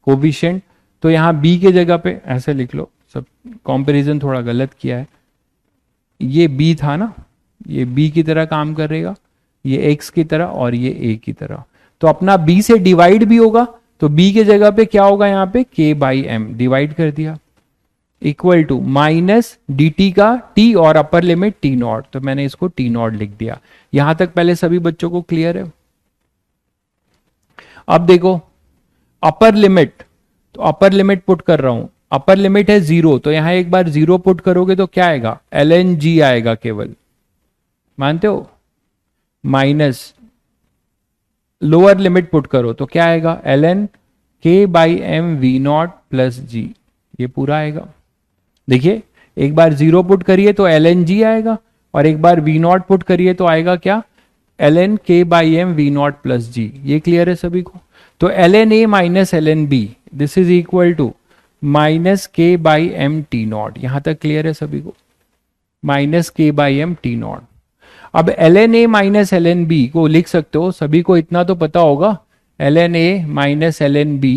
कोविशेंट, तो यहां b के जगह पे ऐसे लिख लो, सब कंपैरिजन थोड़ा गलत किया है, ये b था ना, ये b की तरह काम करेगा, ये x की तरह और ये a की तरह। तो अपना b से डिवाइड भी होगा, तो b के जगह पे क्या होगा, यहाँ पे k बाई एम डिवाइड कर दिया, equal to minus d t का t और अपर लिमिट t नॉट, तो मैंने इसको t नॉट लिख दिया। यहां तक पहले सभी बच्चों को क्लियर है? अब देखो अपर लिमिट, तो अपर लिमिट पुट कर रहा हूं, अपर लिमिट है जीरो, तो यहां एक बार जीरो पुट करोगे तो क्या आएगा, ln g आएगा केवल, मानते हो? माइनस लोअर लिमिट पुट करो तो क्या आएगा, ln k by m v not plus g, ये पूरा आएगा। देखिए एक बार जीरो पुट करिए तो ln g आएगा, और एक बार v नॉट पुट करिए तो आएगा क्या, ln k by m v not plus g. ये क्लियर है सभी को? तो ln a minus ln b, this is equal to minus k by m t not. यहां तक क्लियर है सभी को? Minus k by m t not. अब ln a minus ln b को लिख सकते हो, सभी को इतना तो पता होगा, ln a minus ln b,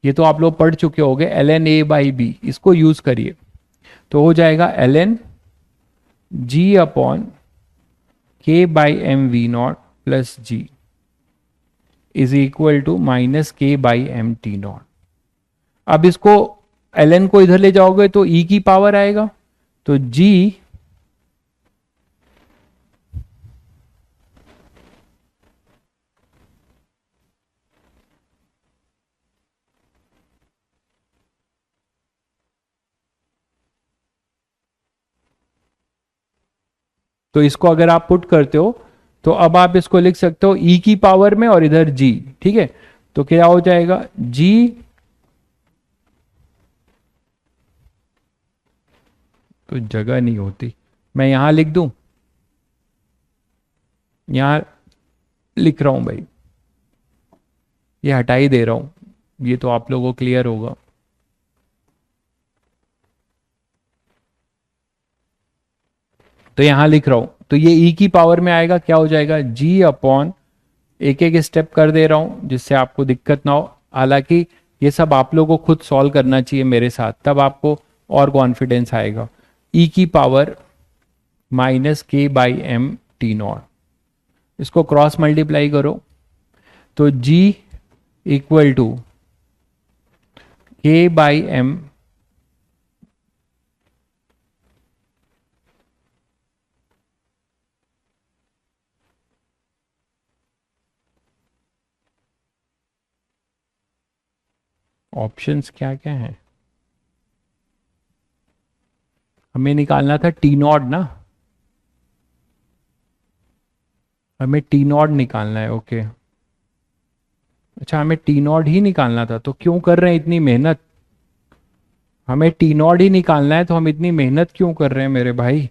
ये तो आप लोग पढ़ चुके होंगे, ln a बाई b, इसको यूज करिए तो हो जाएगा ln g upon k by m v not plus g is equal to minus k by m t not. अब इसको ln को इधर ले जाओगे तो e की पावर आएगा, तो g तो इसको अगर आप पुट करते हो तो अब आप इसको लिख सकते हो ई की पावर में और इधर जी, ठीक है। तो क्या हो जाएगा, जी तो जगह नहीं होती, मैं यहां लिख दूं, यहां लिख रहा हूं भाई, ये हटा ही दे रहा हूं, ये तो आप लोगों को क्लियर होगा। तो यहां लिख रहा हूं, तो ये ई की पावर में आएगा, क्या हो जाएगा, जी अपॉन, एक एक स्टेप कर दे रहा हूं जिससे आपको दिक्कत ना हो। हालांकि ये सब आप लोगों को खुद सॉल्व करना चाहिए मेरे साथ, तब आपको और कॉन्फिडेंस आएगा। ई की power minus k by m t not, इसको क्रॉस मल्टीप्लाई करो तो जी इक्वल टू के बाई एम, ऑप्शंस क्या क्या हैं, हमें निकालना था टी नॉट ना, हमें टी नॉट निकालना है, ओके। अच्छा हमें टी नॉट ही निकालना था, तो क्यों कर रहे हैं इतनी मेहनत, हमें टी नॉट ही निकालना है तो हम इतनी मेहनत क्यों कर रहे हैं मेरे भाई,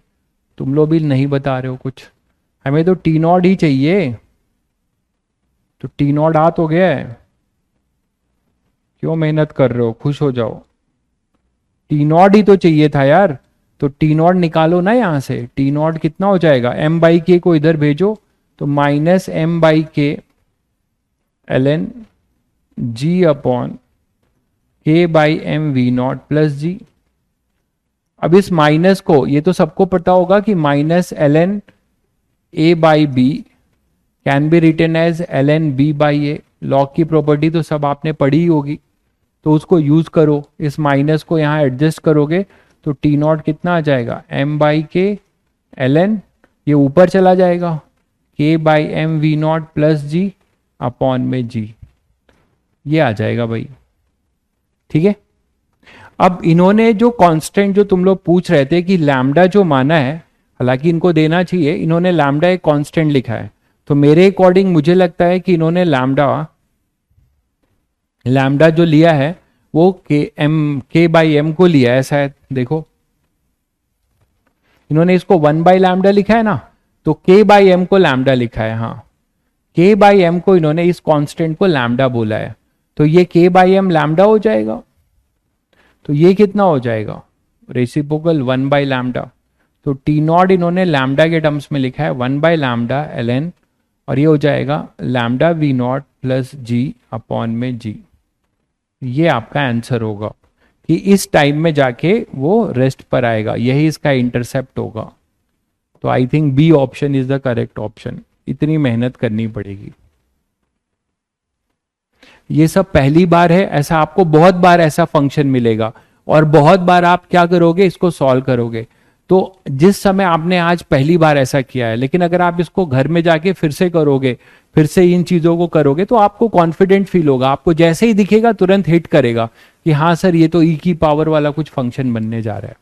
तुम लोग भी नहीं बता रहे हो कुछ, हमें तो टी नॉट ही चाहिए। तो टी नॉट आ तो गया है, क्यों मेहनत कर रहे हो, खुश हो जाओ, टी नॉट ही तो चाहिए था यार। तो टी नॉट निकालो ना यहां से, टी नॉट कितना हो जाएगा, एम बाई के को इधर भेजो तो minus m by k l n g upon k by m v not plus g. अब इस माइनस को, ये तो सबको पता होगा कि minus l n a by b can be written as l n b by a, log की प्रॉपर्टी तो सब आपने पढ़ी ही होगी, तो उसको यूज करो, इस माइनस को यहां एडजस्ट करोगे तो टी नॉट कितना आ जाएगा, m by k l n, ये ऊपर चला जाएगा, k by m v not plus g upon में जी, ये आ जाएगा भाई, ठीक है। अब इन्होंने जो कांस्टेंट जो तुम लोग पूछ रहे थे कि लैम्डा जो माना है, हालांकि इनको देना चाहिए, इन्होंने लैम्डा एक कांस्टेंट लिखा है, तो मेरे अकॉर्डिंग मुझे लगता है कि इन्होंने लैम्डा लैम्डा जो लिया है वो के बाई एम को लिया है शायद, देखो इन्होंने इसको 1 बाई लैम्डा लिखा है ना, तो के बाई एम को लैम्डा लिखा है, हाँ के बाई एम को इन्होंने इस कांस्टेंट को लैम्डा बोला है, तो ये के बाई एम लैम्डा हो जाएगा, तो ये कितना हो जाएगा, रेसिप्रोकल 1 बाई लैम्डा, तो टी नॉट इन्होंने लैम्डा के टर्म्स में लिखा है 1 बाई लैम्डा एल एन, और ये हो जाएगा lambda v not plus g upon में जी, ये आपका आंसर होगा कि इस टाइम में जाके वो रेस्ट पर आएगा, यही इसका इंटरसेप्ट होगा। तो I think b option is the correct option, इतनी मेहनत करनी पड़ेगी, ये सब पहली बार है, ऐसा आपको बहुत बार ऐसा फंक्शन मिलेगा और बहुत बार आप क्या करोगे, इसको सॉल्व करोगे। तो जिस समय आपने आज पहली बार ऐसा किया है, लेकिन अगर आप इसको घर में जाके फिर से करोगे, फिर से इन चीजों को करोगे, तो आपको कॉन्फिडेंट फील होगा, आपको जैसे ही दिखेगा तुरंत हिट करेगा कि हाँ सर ये तो ई की पावर वाला कुछ फंक्शन बनने जा रहा है,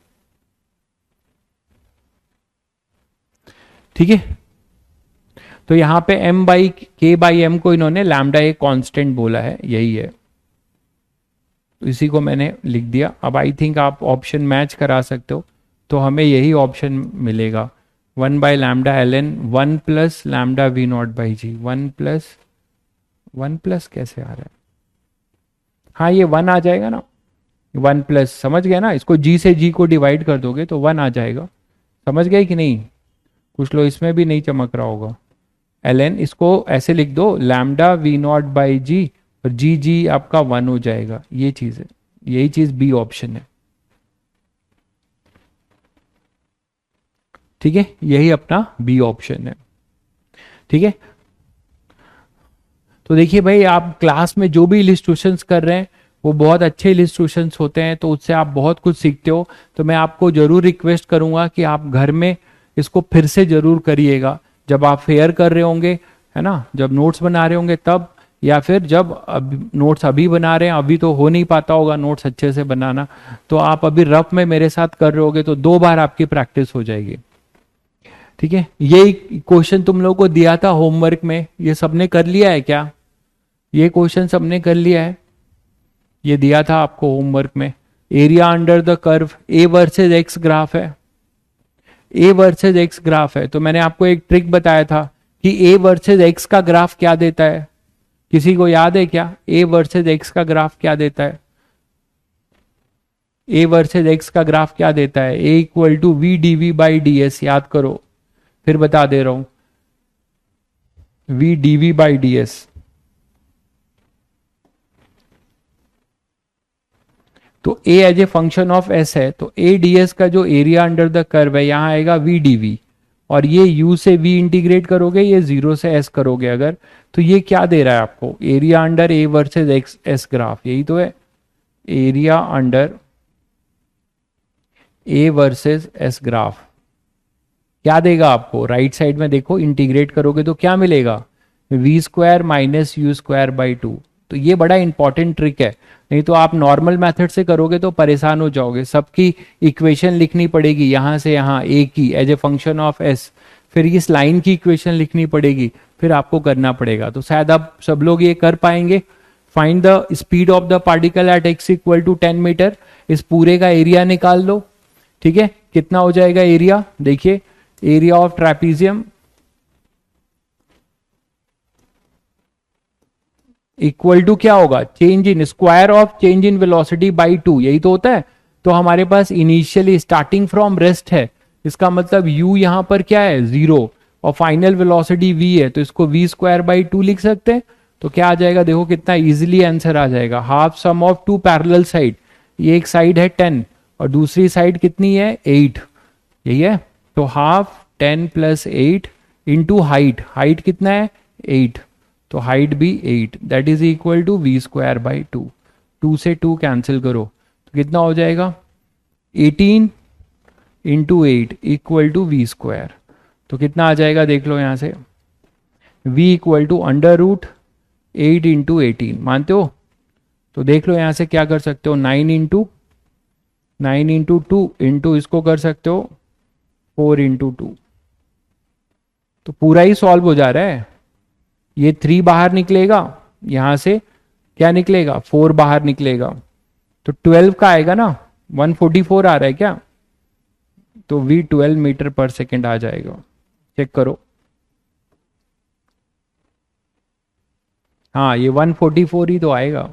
ठीक है। तो यहां पे m बाई के बाई एम को इन्होंने लैम्डा एक कांस्टेंट बोला है, यही है, तो इसी को मैंने लिख दिया। अब आई थिंक आप ऑप्शन मैच करा सकते हो, तो हमें यही ऑप्शन मिलेगा, 1 by lambda l n 1 plus lambda v naught by g, 1 plus कैसे आ रहा है, हाँ ये 1 आ जाएगा ना, 1 प्लस, समझ गए ना, इसको जी से जी को डिवाइड कर दोगे तो 1 आ जाएगा, समझ गए कि नहीं, कुछ लोग इसमें भी नहीं चमक रहा होगा, एल एन इसको ऐसे लिख दो लैम्डा वी नॉट बाई जी, और जी जी आपका 1 हो जाएगा, ये चीज है, यही चीज बी ऑप्शन है, ठीक है, यही अपना बी ऑप्शन है, ठीक है। तो देखिए भाई, आप क्लास में जो भी इलिस्ट्रेशंस कर रहे हैं वो बहुत अच्छे इलिस्ट्रेशंस होते हैं, तो उससे आप बहुत कुछ सीखते हो, तो मैं आपको जरूर रिक्वेस्ट करूंगा कि आप घर में इसको फिर से जरूर करिएगा, जब आप फेयर कर रहे होंगे, है ना, जब नोट्स बना रहे होंगे तब, या फिर जब नोट्स अभी बना रहे हैं, अभी तो हो नहीं पाता होगा नोट्स अच्छे से बनाना, तो आप अभी रफ में मेरे साथ कर रहे होगे तो 2 बार आपकी प्रैक्टिस हो जाएगी। ठीक है, ये क्वेश्चन तुम लोगों को दिया था होमवर्क में, ये सबने कर लिया है क्या? ये क्वेश्चन सबने कर लिया है? ये दिया था आपको होमवर्क में, area under the curve, A versus x graph है, ए वर्सेज एक्स ग्राफ है। तो मैंने आपको एक ट्रिक बताया था कि ए वर्सेज एक्स का ग्राफ क्या देता है, किसी को याद है क्या? ए वर्सेज एक्स का ग्राफ क्या देता है? ए वर्सेज एक्स का ग्राफ क्या देता है? A equal to v d v by d s, याद करो, फिर बता दे रहा हूं, v d v by d s. तो a as a function of s है, तो a ds का जो एरिया अंडर द कर्व है यहां आएगा v dv, और ये u से v इंटीग्रेट करोगे, ये 0 से s करोगे अगर, तो ये क्या दे रहा है आपको? Area under a versus x s graph, यही तो है, area under a versus s graph क्या देगा आपको? राइट साइड में देखो, इंटीग्रेट करोगे तो क्या मिलेगा? V square minus u square by 2। तो ये बड़ा इंपॉर्टेंट ट्रिक है, नहीं तो आप नॉर्मल मेथड से करोगे तो परेशान हो जाओगे, सबकी इक्वेशन लिखनी पड़ेगी यहां से यहां ए की as a function of s, फिर इस लाइन की इक्वेशन लिखनी पड़ेगी, फिर आपको करना पड़ेगा। तो शायद आप सब लोग ये कर पाएंगे। Find the speed of the particle at x equal to 10 metre, इस पूरे का एरिया निकाल लो। ठीक है, कितना हो जाएगा एरिया? देखिए, area of trapezium equal to क्या होगा? Change in square of change in velocity by 2, यही तो होता है। तो हमारे पास इनिशियली स्टार्टिंग फ्रॉम रेस्ट है, इसका मतलब u यहां पर क्या है? 0, और फाइनल वेलोसिटी v है, तो इसको v स्क्वायर बाई 2 लिख सकते हैं। तो क्या आ जाएगा? देखो कितना इजीली आंसर आ जाएगा। Half sum of two parallel side, ये एक साइड है 10 और दूसरी साइड कितनी है? 8, यही है। तो half 10 plus 8 into height, height कितना है? 8, तो हाइट भी 8, that is equal to v square by 2। 2 से 2 कैंसिल करो तो कितना हो जाएगा? 18 into 8 equal to v square. तो कितना आ जाएगा देख लो यहां से, v equal to under root 8 into 18, मानते हो? तो देख लो यहां से क्या कर सकते हो, 9 इंटू 2 इंटू इसको कर सकते हो 4 इंटू 2, तो पूरा ही सॉल्व हो जा रहा है। ये 3 बाहर निकलेगा, यहां से क्या निकलेगा? 4 बाहर निकलेगा, तो 12 का आएगा ना, 144 आ रहा है क्या? तो v 12 मीटर पर सेकेंड आ जाएगा। चेक करो, हाँ ये 144 ही तो आएगा।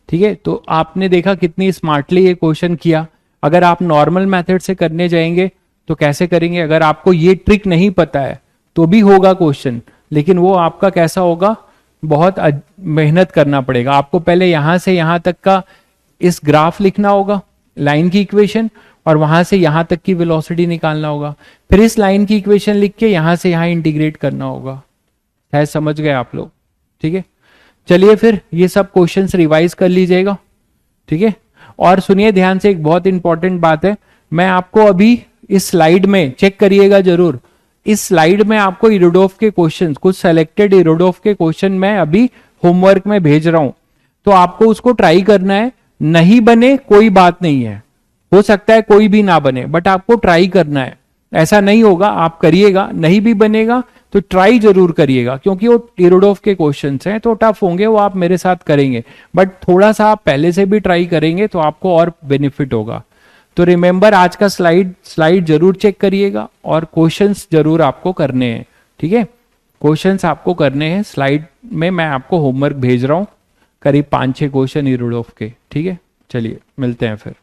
ठीक है, तो आपने देखा कितनी स्मार्टली ये क्वेश्चन किया। अगर आप नॉर्मल मेथड से करने जाएंगे तो कैसे करेंगे? अगर आपको ये ट्रिक नहीं पता है तो भी होगा क्वेश्चन, लेकिन वो आपका कैसा होगा? बहुत मेहनत करना पड़ेगा आपको। पहले यहां से यहां तक का इस ग्राफ लिखना होगा, लाइन की इक्वेशन, और वहां से यहां तक की वेलोसिटी निकालना होगा, फिर इस लाइन की इक्वेशन लिख के यहां से यहां इंटीग्रेट करना होगा। है, समझ गए आप लोग? ठीक है, चलिए फिर ये सब क्वेश्चंस रिवाइज कर लीजिएगा। ठीक है, और सुनिए ध्यान से, एक बहुत इंपॉर्टेंट बात है, मैं आपको अभी इस स्लाइड में चेक करिएगा जरूर, इस स्लाइड में आपको इरोडोफ के क्वेश्चन, कुछ सेलेक्टेड इरोडोफ के क्वेश्चन मैं अभी होमवर्क में भेज रहा हूं, तो आपको उसको ट्राई करना है। नहीं बने कोई बात नहीं है, हो सकता है कोई भी ना बने, बट आपको ट्राई करना है। ऐसा नहीं होगा आप करिएगा, नहीं भी बनेगा तो ट्राई जरूर करिएगा, क्योंकि वो इरोडोफ के क्वेश्चंस हैं तो टफ होंगे, वो आप मेरे साथ करेंगे, बट थोड़ा सा आप पहले से भी ट्राई करेंगे तो आपको और बेनिफिट होगा। तो रिमेंबर, आज का स्लाइड जरूर चेक करिएगा और क्वेश्चंस जरूर आपको करने हैं। ठीक है, क्वेश्चंस आपको करने हैं। स्लाइड में मैं आपको होमवर्क भेज रहा हूं, करीब 5-6 क्वेश्चन इरोडोफ के। ठीक है, चलिए मिलते हैं फिर।